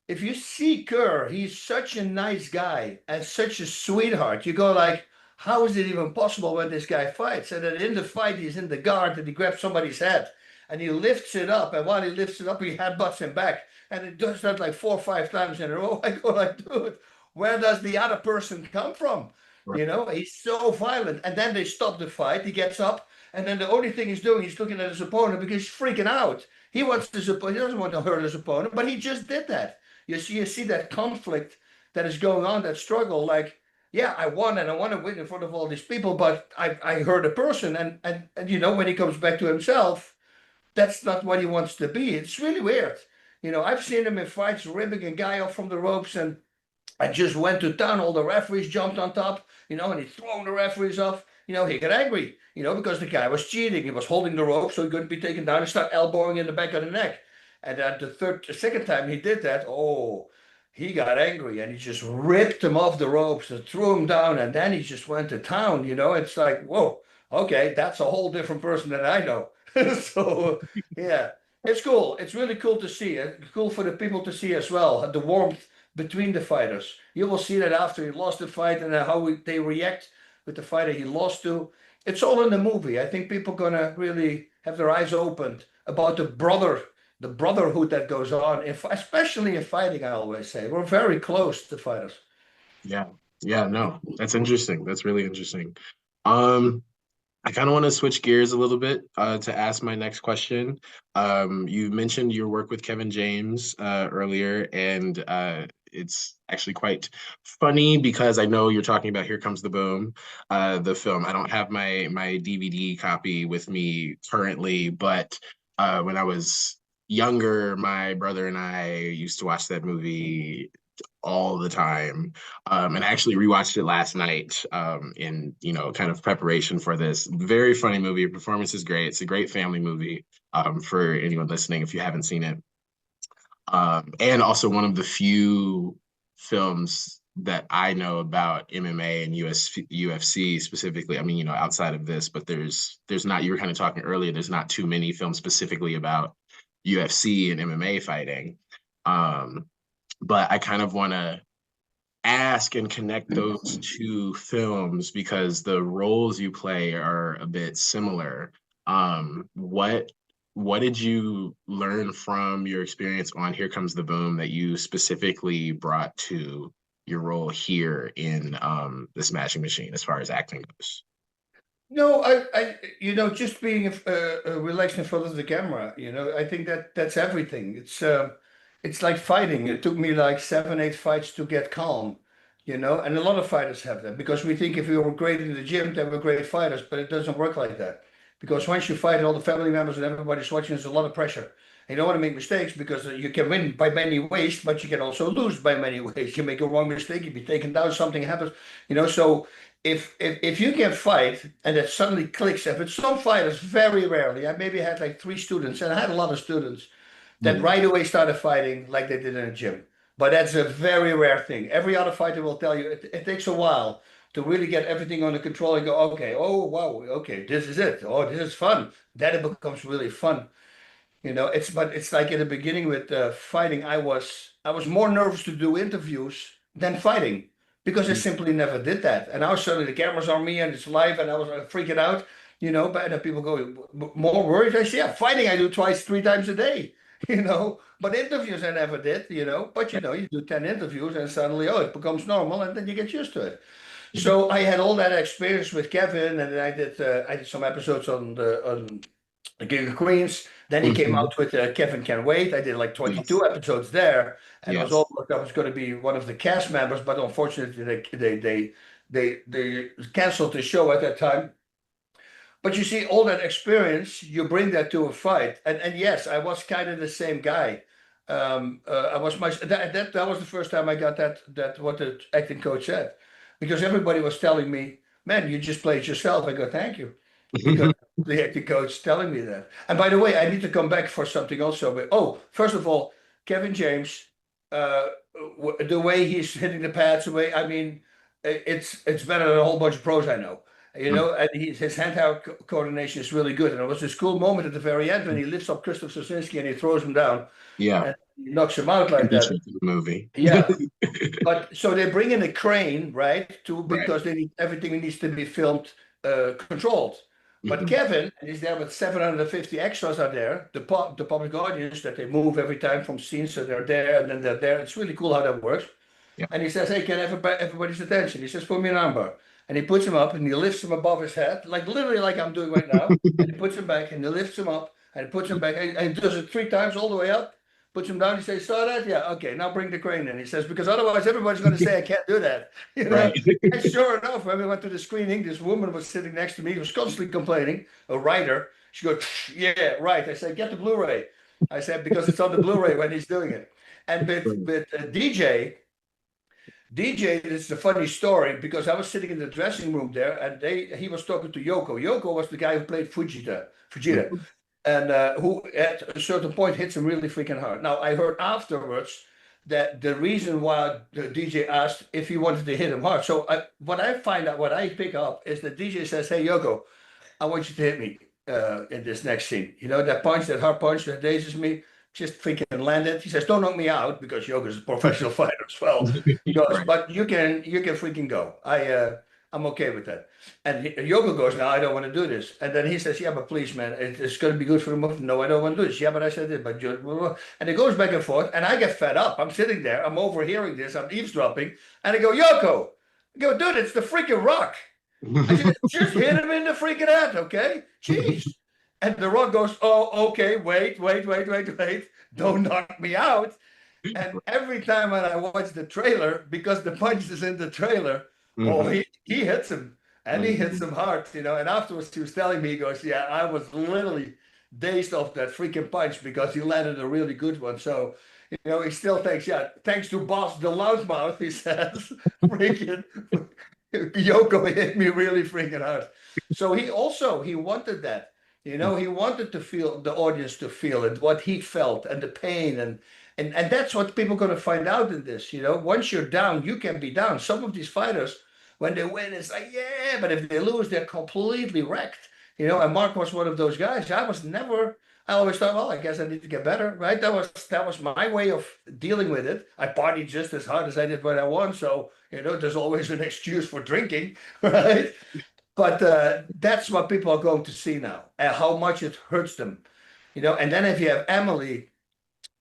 if you see Kerr, he's such a nice guy and such a sweetheart. You go like, how is it even possible when this guy fights? And then in the fight, he's in the guard and he grabs somebody's head and he lifts it up. And while he lifts it up, he headbutts him back. And it does that like 4 or 5 times in a row. I go like, dude, where does the other person come from? Right. He's so violent. And then they stop the fight. He gets up. And then the only thing he's doing, he's looking at his opponent because he's freaking out. He doesn't want to hurt his opponent, but he just did that. You see that conflict that is going on, that struggle. Like, yeah, I won and I want to win in front of all these people, but I hurt a person, and when he comes back to himself, that's not what he wants to be. It's really weird. I've seen him in fights ripping a guy off from the ropes, and I just went to town. All the referees jumped on top, and he thrown the referees off. He got angry, because the guy was cheating. He was holding the rope so he couldn't be taken down and start elbowing in the back of the neck. And then the second time he did that, oh, he got angry and he just ripped him off the ropes and threw him down. And then he just went to town. It's like, whoa, okay, that's a whole different person than I know. So, yeah, it's cool. It's really cool to see. It's cool for the people to see as well. The warmth between the fighters. You will see that after he lost the fight and how they react with the fighter he lost to. It's all in the movie. I think people are going to really have their eyes opened about the brotherhood that goes on, especially in fighting. I always say we're very close to fighters. Yeah. Yeah, no, that's interesting. That's really interesting. Um, I kind of want to switch gears a little bit to ask my next question. You mentioned your work with Kevin James earlier, and it's actually quite funny because I know you're talking about Here Comes the Boom, the film. I don't have my DVD copy with me currently, but when I was younger, my brother and I used to watch that movie all the time. And I actually rewatched it last night in, kind of preparation for this. Very funny movie. Performance is great. It's a great family movie for anyone listening if you haven't seen it. And also one of the few films that I know about MMA and UFC specifically. I mean, outside of this, but there's not, you were kind of talking earlier, there's not too many films specifically about UFC and MMA fighting. But I kind of want to ask and connect those two films because the roles you play are a bit similar. What did you learn from your experience on Here Comes the Boom that you specifically brought to your role here in the Smashing Machine as far as acting goes? No, just being a relaxed in front of the camera, I think that's everything. It's like fighting. It took me like 7, 8 fights to get calm, and a lot of fighters have that because we think if we were great in the gym, then we're great fighters, but it doesn't work like that. Because once you fight and all the family members and everybody's watching, there's a lot of pressure. And you don't want to make mistakes because you can win by many ways, but you can also lose by many ways. You make a wrong mistake, you be taken down, something happens, so if you can fight and it suddenly clicks, if it's some fighters, very rarely. I maybe had like 3 students, and I had a lot of students that right away started fighting like they did in a gym. But that's a very rare thing. Every other fighter will tell you it takes a while to really get everything under control and go, okay, oh wow, okay, this is it. Oh, this is fun. Then it becomes really fun. But it's like in the beginning with fighting, I was more nervous to do interviews than fighting because I simply never did that. And now suddenly the camera's on me and it's live, and I was freaking out. But then people go, more worried. I say, yeah, fighting I do twice, 3 times a day. But interviews I never did. But you do 10 interviews and suddenly, it becomes normal, and then you get used to it. So I had all that experience with Kevin, and then I did some episodes on the King of Queens. Then he came out with Kevin Can Wait. I did like 22 episodes there, and it was almost I was going to be one of the cast members, but unfortunately they canceled the show at that time. But you see, all that experience, you bring that to a fight, and yes, I was kind of the same guy. I was that was the first time I got that what the acting coach said, because everybody was telling me, "Man, you just played yourself." I go, "Thank you," because the acting coach telling me that. And by the way, I need to come back for something also. But first of all, Kevin James, the way he's hitting the pads, I mean, it's better than a whole bunch of pros I know. And his hand-eye coordination is really good. And it was this cool moment at the very end when he lifts up Christoph Sosinski and he throws him down. Yeah. And he knocks him out like that. Movie. Yeah. But so they bring in a crane, right? Because they need everything needs to be filmed controlled. But Kevin is there with 750 extras are there, the public audience that they move every time from scenes, so they're there and then they're there. It's really cool how that works. Yeah. And he says, "Hey, can everybody's attention?" He says, "Put me a number." And he puts him up and he lifts him above his head, like literally like I'm doing right now. And he puts him back and he lifts him up and he puts him back and he does it 3 times all the way up, puts him down. He says, "Saw that? Yeah, okay, now bring the crane in." He says, "Because otherwise everybody's going to say I can't do that." Right. And sure enough, when we went to the screening, this woman was sitting next to me, was constantly complaining, a writer. She goes, "Yeah, right." I said, "Get the Blu-ray." I said, because it's on the Blu-ray when he's doing it. And with DJ, this is a funny story because I was sitting in the dressing room there and he was talking to Yoko. Yoko was the guy who played Fujita, and who at a certain point hits him really freaking hard. Now, I heard afterwards that the reason why the DJ asked if he wanted to hit him hard. So what I pick up is that DJ says, "Hey, Yoko, I want you to hit me in this next scene. That hard punch that dazes me. Just freaking landed." He says, "Don't knock me out," because Yoga's a professional fighter as well. He goes, "But you can freaking go. I'm okay with that." And Yoga goes, "No, I don't want to do this." And then he says, "Yeah, but please, man, it's going to be good for the movie." "No, I don't want to do this." "Yeah, but I said it." "But and it goes back and forth, and I get fed up. I'm sitting there, I'm overhearing this, I'm eavesdropping, and I go, "Yoko," I go, "Dude, it's the freaking Rock." I said, "Just hit him in the freaking head, okay? Jeez." And The Rock goes, "Oh, okay, wait. Don't knock me out." And every time when I watch the trailer, because the punch is in the trailer, he hits him. And he hits him hard, And afterwards he was telling me, he goes, "Yeah, I was literally dazed off that freaking punch because he landed a really good one." So, he still thinks, yeah, thanks to Bas the Loudmouth, he says, freaking Yoko hit me really freaking hard. So he wanted that. He wanted to feel the audience to feel it, what he felt and the pain. And that's what people are going to find out in this. Once you're down, you can be down. Some of these fighters, when they win, it's like, yeah, but if they lose, they're completely wrecked. And Mark was one of those guys. I always thought, well, I guess I need to get better, right? That was my way of dealing with it. I partied just as hard as I did when I won. So, there's always an excuse for drinking, right? But that's what people are going to see now, and how much it hurts them, And then if you have Emily,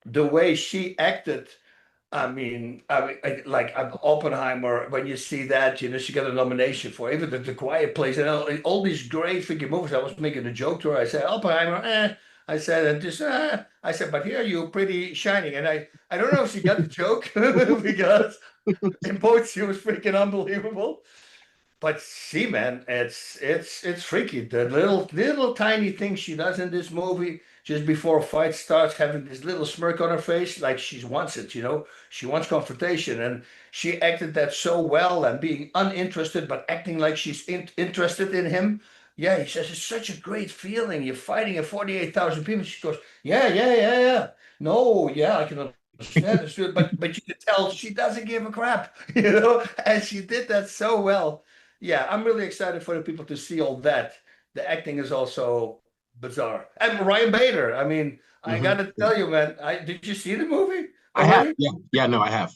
the way she acted, like Oppenheimer, when you see that, she got a nomination for even the Quiet Place and all these great freaking movies. I was making a joke to her. I said, "Oppenheimer, I said, and this, I said, but here you're pretty shining." And I don't know if she got the joke because in both she was freaking unbelievable. But see, man, it's freaky. The little tiny thing she does in this movie just before a fight starts, having this little smirk on her face, like she wants it, She wants confrontation, and she acted that so well, and being uninterested but acting like she's interested in him. Yeah, he says it's such a great feeling. You're fighting at 48,000 people. She goes, yeah. No, yeah, I can understand this, but you can tell she doesn't give a crap, And she did that so well. yeah, I'm really excited for the people to see all that. The acting is also bizarre. And Ryan Bader, I mean, I Hmm. gotta tell you, man, did you see the movie I have. already? Yeah. Yeah. No, I have.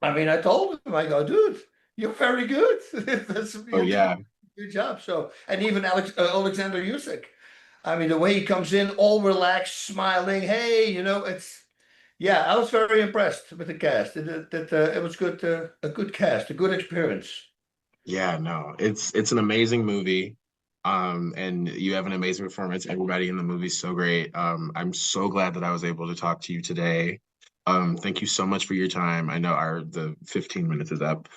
I mean, I told him, I go, dude, you're very good. Oh You did a yeah. good job. So, and even Alexander Yusek, I mean, the way he comes in, all relaxed, smiling. Hey, yeah, I was very impressed with the cast. It was good, a good cast, a good experience. Yeah, no, it's an amazing movie. And you have an amazing performance. Everybody in the movie's so great. I'm so glad that I was able to talk to you today. Thank you so much for your time. I know the 15 minutes is up.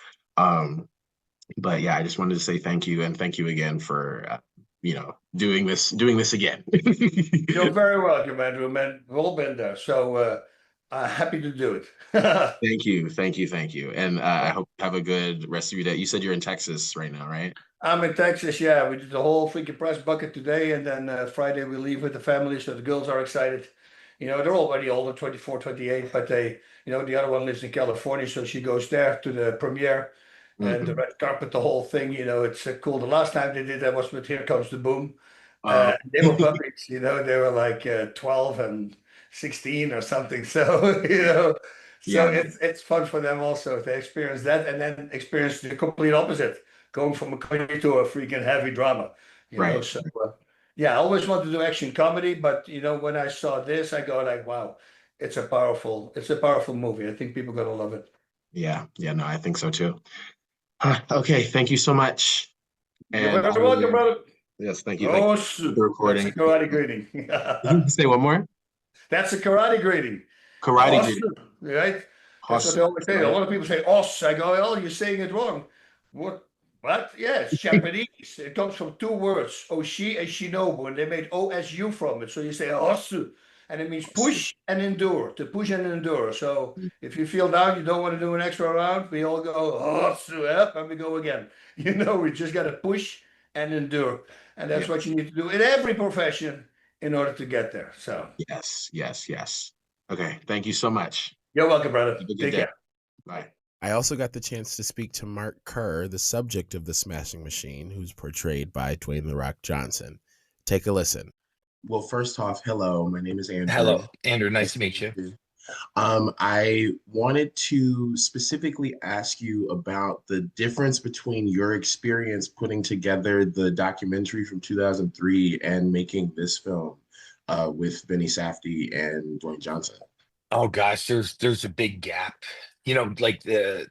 But yeah, I just wanted to say thank you and thank you again for doing this again. You're very welcome, Andrew, man. We've all been there. So, happy to do it. Thank you, thank you, thank you. And I hope you have a good rest of your day. You said you're in Texas right now, right? I'm in Texas. Yeah, we did the whole freaking press bucket today, and then Friday we leave with the family. So the girls are excited. They're already older, 24, 28, but the other one lives in California, so she goes there to the premiere and the Hmm. red carpet, the whole thing. It's cool. The last time they did that was with Here Comes the Boom. Uh, They were puppies, they were like 12 and 16 or something. So, so yeah, no, it's fun for them also if they experience that and then experience the complete opposite, going from a comedy to a freaking heavy drama, right. So, yeah, I always wanted to do action comedy, but when I saw this, I go like, wow, it's a powerful movie. I think people are gonna love it. Yeah, yeah, no, I think so too. Okay, thank you so much. You're And I very welcome, will, brother. yes, thank you. Thank Oh, you for the shoot. That's a recording. karate greeting. Say one more. That's a karate greeting. Karate Kid. Awesome, right? That's what Hoss, they always say. A right? lot of people say os. I go, oh, you're saying it wrong. What? What? Yeah, it's Japanese. It comes from two words, oshi and shinobu, and they made osu from it. So you say osu, and it means Hoss. push and endure, to push and endure. So if you feel down, you don't want to do an extra round, we all go osu up, and we go again. We just got to push and endure, and that's what Yes, you need to do in every profession in order to get there. So yes, yes, yes. Okay, thank you so much. you're welcome, brother. Have a good Take day. care. Bye. I also got the chance to speak to Mark Kerr, the subject of the Smashing Machine, who's portrayed by Dwayne The Rock Johnson. Take a listen. Well, first off, hello. My name is Andrew. Hello, Andrew. Nice Nice to to meet meet you. you. I wanted to specifically ask you about the difference between your experience putting together the documentary from 2003 and making this film with Benny Safdie and Dwayne Johnson. Oh gosh, there's a big gap. Like the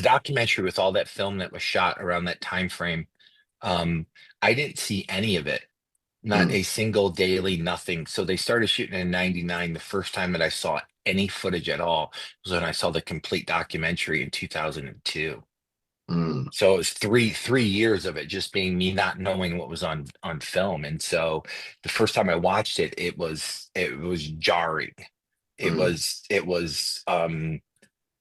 documentary with all that film that was shot around that time frame. Um, I didn't see any of it. Not Mm, a single daily, nothing. So they started shooting in '99. The first time that I saw any footage at all was when I saw the complete documentary in 2002. mm, So it was three years of it just being me not knowing what was on film. And so the first time I watched it, it was jarring. It mm, was it was um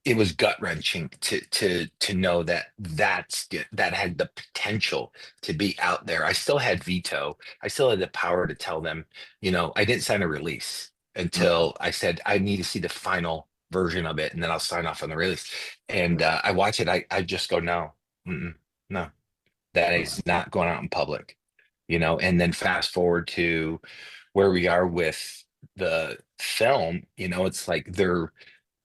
it was gut wrenching to know that had the potential to be out there. I still had veto. I still had the power to tell them, I didn't sign a release mm, until I said I need to see the final version of it, and then I'll sign off on the release. And I watch it. I just go, no, no, that mm, is not going out in public. And then fast forward to where we are with the film. It's like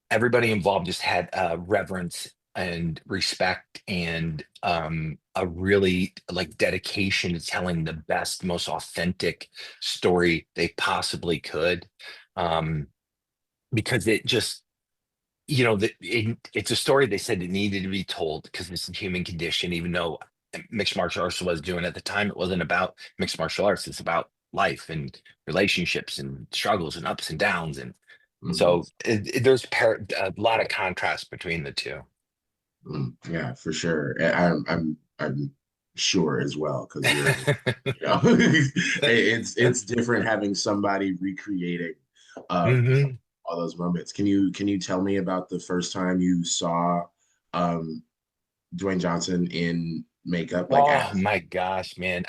everybody involved just had reverence and respect and a really like dedication to telling the best, most authentic story they possibly could. Um, because it just, it's a story they said it needed to be told because it's a human condition, even though mixed martial arts was doing at the time, it wasn't about mixed martial arts. It's about life and relationships and struggles and ups and downs. And mhm, so there's a lot of contrast between the two. yeah, for sure. I'm sure as well because it's different having somebody recreating um Hmm. all those moments. Can you tell me about the first time you saw um Dwayne Johnson in makeup, like Oh as my gosh, man.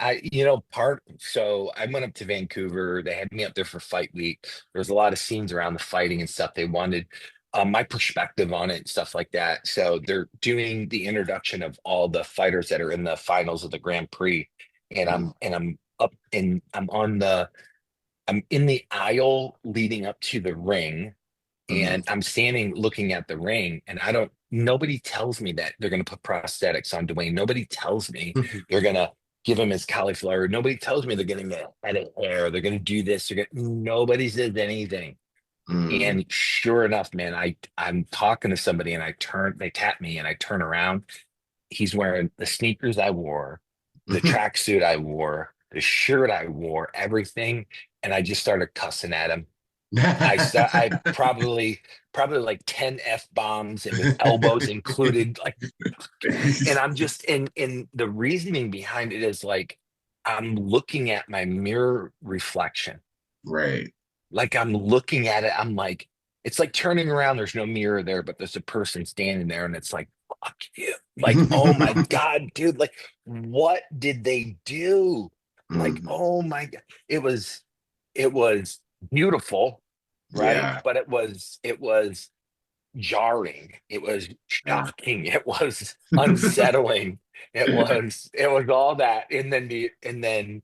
So I went up to Vancouver. They had me up there for fight week. There's a lot of scenes around the fighting and stuff they wanted. my perspective on it and stuff like that. So they're doing the introduction of all the fighters that are in the finals of the Grand Prix, and I'm up and I'm in the aisle leading up to the ring, and I'm standing looking at the ring, and nobody tells me that they're going to put prosthetics on Dwayne. Nobody tells me they're going to give him his cauliflower. Nobody tells me they're going to get a head of hair. They're going to do this. Nobody says anything. And sure enough, man, I'm talking to somebody, and they tap me, and I turn around. He's wearing the sneakers I wore, the tracksuit I wore, the shirt I wore, everything. And I just started cussing at him. I probably like 10 F bombs, and with elbows included, like, and I'm just and the reasoning behind it is like I'm looking at my mirror reflection. Right. Like I'm looking at it, I'm like, it's like turning around, there's no mirror there, but there's a person standing there, and it's like, fuck you. Like, oh my God, dude, like, what did they do? Like, oh my God. It was beautiful, right? Yeah. But it was jarring. It was shocking. It was unsettling. It was all that. And then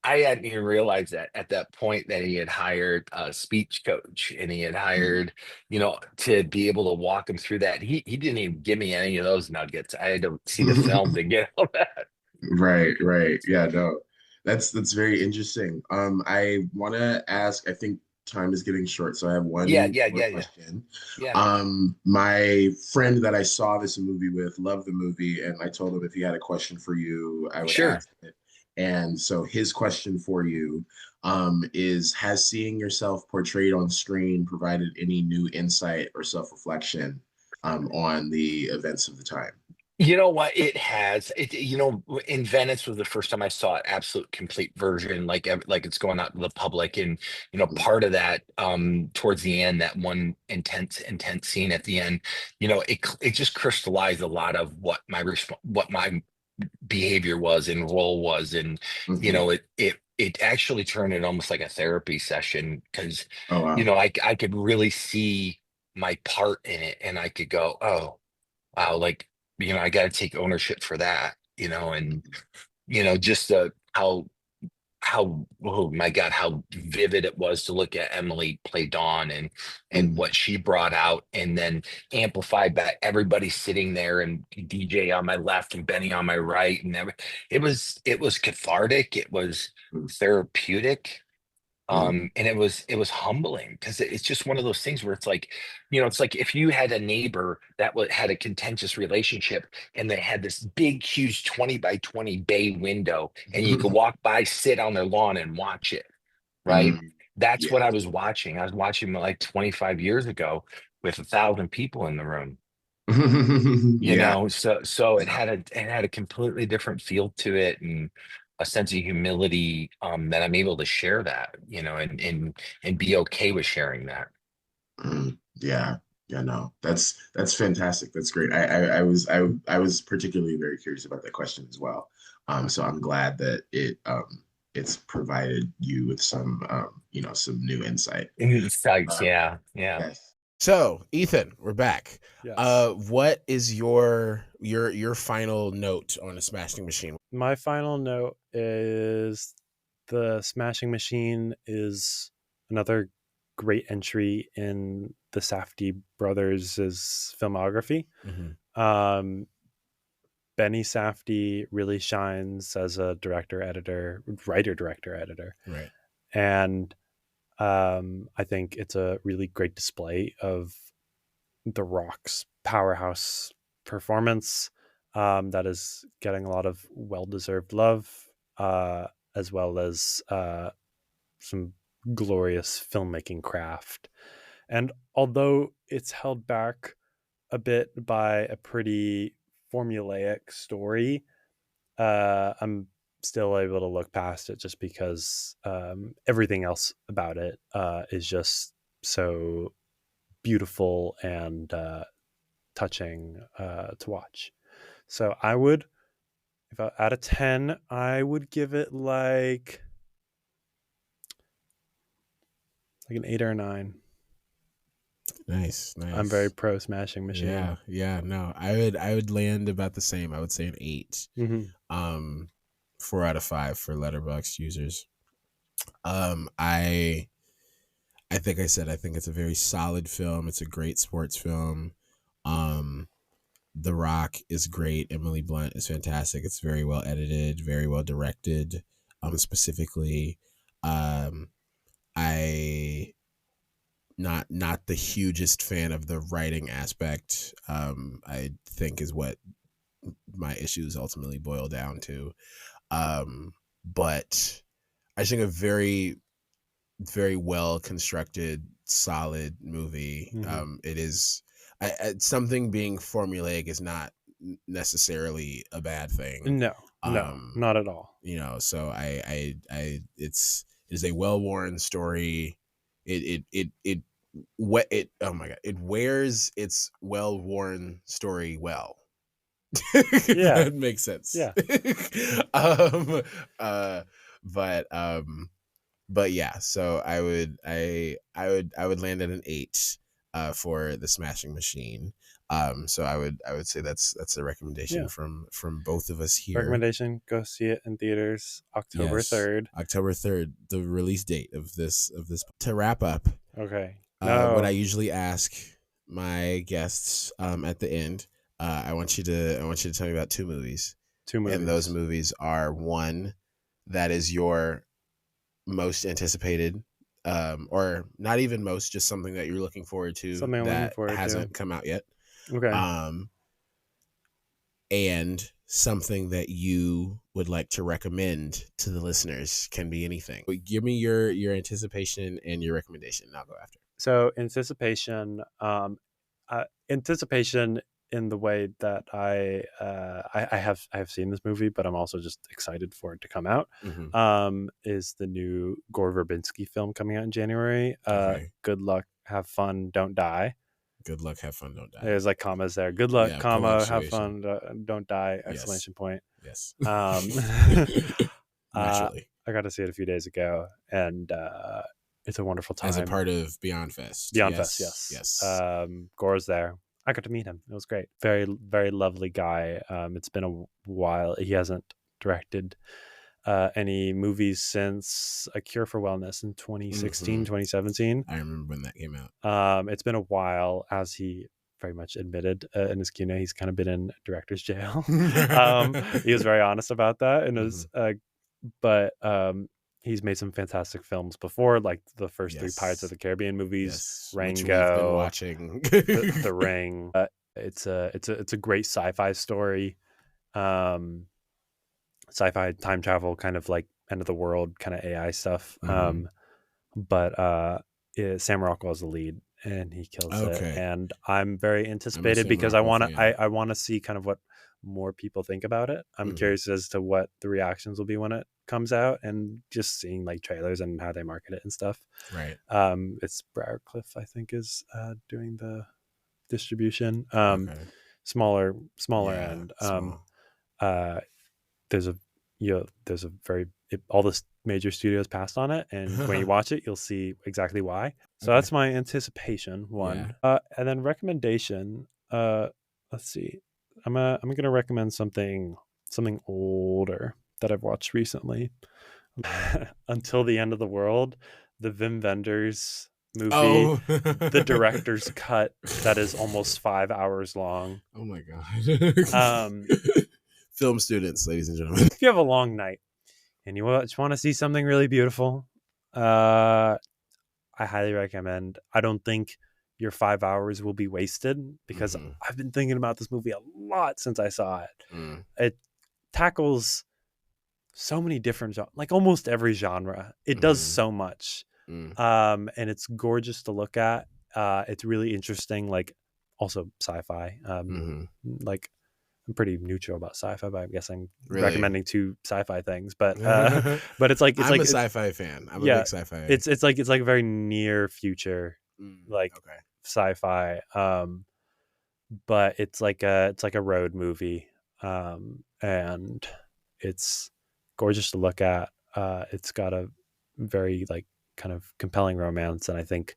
I hadn't even realized that at that point that he had hired a speech coach, and he had hired, to be able to walk him through that. He didn't even give me any of those nuggets. I had to see the film to get all that. Right. Yeah, no. That's very interesting. I want to ask, I think time is getting short, so I have one more question. Yeah. My friend that I saw this movie with loved the movie, and I told him if he had a question for you, I would Sure. ask it. And so his question for you is, has seeing yourself portrayed on screen provided any new insight or self-reflection on the events of the time? You know what? It has. In Venice was the first time I saw it, absolute complete version, like it's going out to the public, and part of that, towards the end, that one intense scene at the end, it just crystallized a lot of what my behavior was and role was, and it actually turned it almost like a therapy session, because Oh, wow. I could really see my part in it, and I could go, oh wow, like, I got to take ownership for that, and just how, oh my God, how vivid it was to look at Emily play Dawn, and what she brought out, and then amplified by everybody sitting there, and DJ on my left and Benny on my right, and it was cathartic, it was therapeutic. And it was humbling, because it's just one of those things where it's like, it's like if you had a neighbor that had a contentious relationship, and they had this big, huge 20 by 20 bay window, and you could walk by, sit on their lawn and watch it, right? That's Yeah. what I was watching. I was watching like 25 years ago with 1,000 people in the room. Yeah. So it had a completely different feel to it, and a sense of humility, that I'm able to share that, and be okay with sharing that. Yeah. Yeah, no, that's fantastic. That's great. I was particularly very curious about that question as well. So I'm glad that it's provided you with some some new insight. Insights, Uh, yeah. yes. So, Ethan, we're back. Yes. What is your final note on the Smashing Machine? My final note is the Smashing Machine is another great entry in the Safdie brothers' filmography. Benny Safdie really shines as a writer, director, editor. Right. And I think it's a really great display of The Rock's powerhouse performance, that is getting a lot of well-deserved love, as well as some glorious filmmaking craft. And although it's held back a bit by a pretty formulaic story, I'm still able to look past it, just because everything else about it is just so beautiful and touching to watch. So I would, out of 10, I would give it like an 8 or a 9. Nice. I'm very pro Smashing Machine. Yeah. No, I would land about the same. I would say an 8. 4 out of 5 for Letterboxd users. I think I think it's a very solid film. It's a great sports film. The Rock is great. Emily Blunt is fantastic. It's very well edited, very well directed. Specifically, I not the hugest fan of the writing aspect. I think is what my issues ultimately boil down to. But I think a very, very well constructed, solid movie. It is something being formulaic is not necessarily a bad thing. No, not at all. So I it is a well-worn story. It oh my god, it wears its well-worn story well. Yeah, that makes sense. Yeah. But yeah, so I would land at an 8 for the Smashing Machine. So I would say that's a recommendation from both of us here. Recommendation: go see it in theaters October 3rd. October 3rd, the release date of this. To wrap up, okay. What I usually ask my guests at the end, I want you to tell me about 2 movies. 2 movies. And those movies are, one that is your most anticipated, or not even most, just something that you're looking forward to, something I'm looking forward hasn't come out yet. Okay. And something that you would like to recommend to the listeners. Can be anything. Give me your anticipation and your recommendation, and I'll go after. So anticipation in the way that I have seen this movie, but I'm also just excited for it to come out. Is the new Gore Verbinski film coming out in January? Okay. Good luck, have fun, don't die. Good luck, have fun, don't die. There's like commas there. Good luck, comma, have fun, don't die! Exclamation point. Yes. Naturally, I got to see it a few days ago, and it's a wonderful time. As a part of Beyond Fest. Fest, yes. Gore's there. I got to meet him. It was great. Very, very lovely guy. It's been a while. He hasn't directed any movies since A Cure for Wellness in 2016, 2017. I remember when that came out. It's been a while, as he very much admitted in his Q&A. He's kind of been in director's jail. He was very honest about that. And it was, but he's made some fantastic films before, like the first 3 Pirates of the Caribbean movies, Rango, been watching. the Ring. It's a great sci-fi story. Sci-fi time travel, kind of like end of the world kind of AI stuff. But Sam Rockwell is the lead, and he kills it. And I'm very anticipated because I want to see kind of what more people think about it. I'm curious as to what the reactions will be when it comes out, and just seeing like trailers and how they market it and stuff. Right. It's Briarcliff, I think, is doing the distribution. Smaller end. There's a very all the major studios passed on it, and when you watch it, you'll see exactly why. So that's my anticipation one. And then recommendation. Let's see. I'm gonna recommend something older that I've watched recently. Until the End of the World, the Wim Wenders movie, the director's cut that is almost 5 hours long. Oh my god. Film students, ladies and gentlemen. If you have a long night and you just want to see something really beautiful, I highly recommend. I don't think your 5 hours will be wasted, because I've been thinking about this movie a lot since I saw it. It tackles so many different genres, like almost every genre. It does so much. And it's gorgeous to look at. It's really interesting, like also sci-fi. Like, I'm pretty neutral about sci-fi, but I guess I'm recommending 2 sci-fi things. But it's like I'm a sci-fi fan. I'm a big sci-fi. It's like a very near future, sci-fi. But it's like a road movie, and it's gorgeous to look at. It's got a very like kind of compelling romance, and I think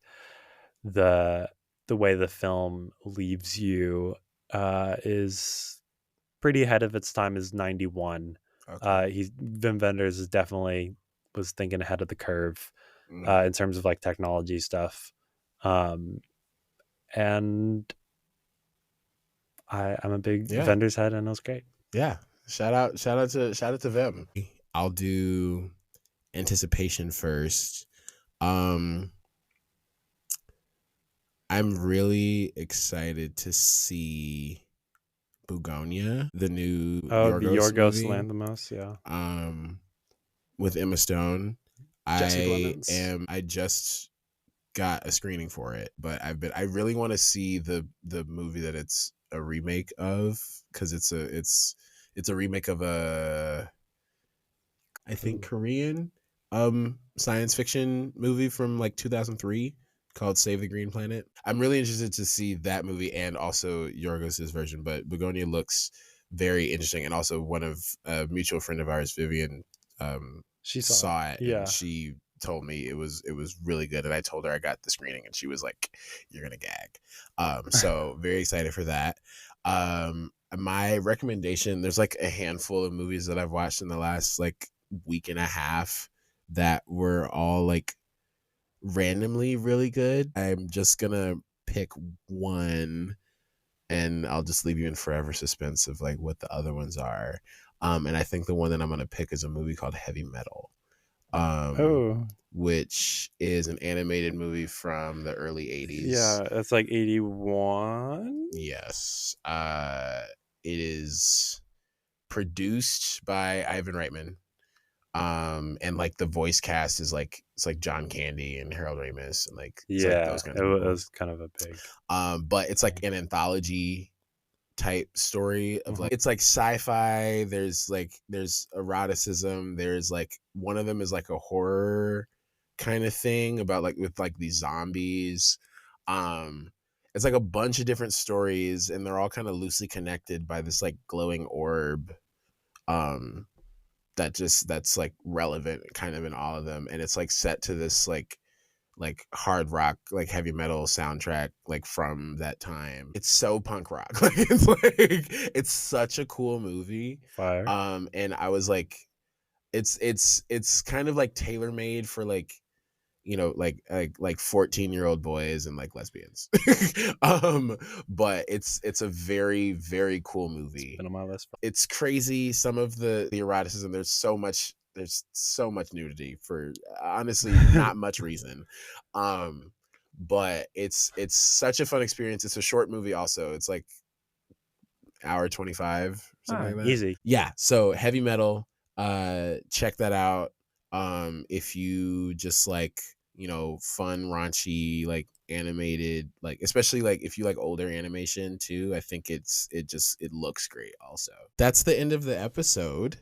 the the way the film leaves you is pretty ahead of its time. Is 91. Okay. Wim Wenders is definitely was thinking ahead of the curve in terms of like technology stuff. And I'm a big Wenders head, and it was great. Yeah. Shout out to Vim. I'll do anticipation first. I'm really excited to see Bugonia, the new Yorgos Yorgos movie. Lanthimos, yeah. With Emma Stone. Jesse I just got a screening for it, but I really want to see the movie that it's a remake of, because it's a remake of a, I think, Korean science fiction movie from like 2003 called Save the Green Planet. I'm really interested to see that movie and also Yorgos's version, but Begonia looks very interesting. And also one of a mutual friend of ours, Vivian, she saw it, yeah. and she told me it was really good, and I told her I got the screening, and she was like, "You're gonna gag." So very excited for that. My recommendation, there's like a handful of movies that I've watched in the last like week and a half that were all like randomly really good. I'm just gonna pick one, and I'll just leave you in forever suspense of like what the other ones are. And I think the one that I'm gonna pick is a movie called Heavy Metal, which is an animated movie from the early 80s. Yeah, it's like 81. Yes. It is produced by Ivan Reitman. And like the voice cast is like, it's like John Candy and Harold Ramis, and like, it's like those kinds of people. It was kind of a big but it's like an anthology type story of like, it's like sci-fi, there's eroticism, there's like, one of them is like a horror kind of thing about like, with like these zombies. It's like a bunch of different stories, and they're all kind of loosely connected by this like glowing orb that's like relevant kind of in all of them, and it's like set to this like hard rock, like heavy metal soundtrack, like from that time. It's so punk rock. Like it's such a cool movie. Fire. And I was like, it's kind of like tailor made for like, you know, like 14-year-old boys and like lesbians. But it's a very, very cool movie. It's been on my list. It's crazy. Some of the eroticism, there's so much nudity for honestly not much reason. But it's such a fun experience. It's a short movie also. It's like hour 25, something like that. Easy. Yeah. So Heavy Metal, check that out. If you just like, you know, fun, raunchy, like animated, like especially like if you like older animation too, I think it looks great also. That's the end of the episode.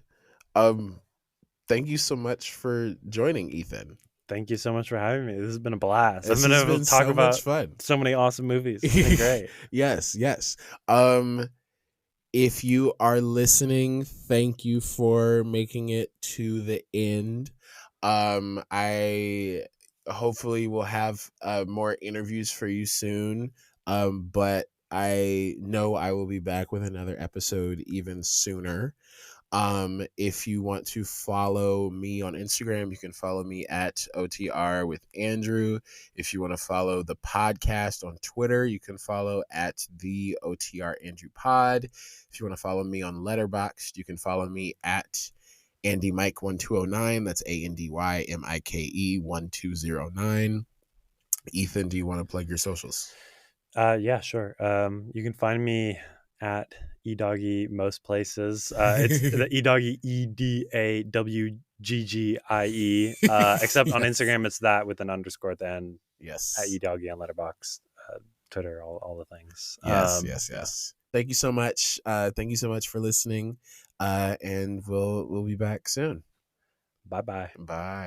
Thank you so much for joining, Ethan. Thank you so much for having me. This has been a blast. I've been able to talk about fun. So many awesome movies. It's been great. Yes. If you are listening, thank you for making it to the end. I hopefully will have more interviews for you soon. But I know I will be back with another episode even sooner. If you want to follow me on Instagram, you can follow me at OTR with Andrew. If you want to follow the podcast on Twitter, you can follow at the OTR Andrew Pod. If you want to follow me on Letterboxd, you can follow me at Andy Mike 1209. That's ANDYMIKE 1209. Ethan, do you want to plug your socials? Yeah, sure. You can find me at eDoggy most places. It's the eDoggy EDAWGGIE. Except on Instagram, it's that with an underscore at the end. Yes. At eDoggy on Letterboxd, Twitter, all the things. Yes. Thank you so much. Thank you so much for listening. And we'll be back soon. Bye-bye. Bye.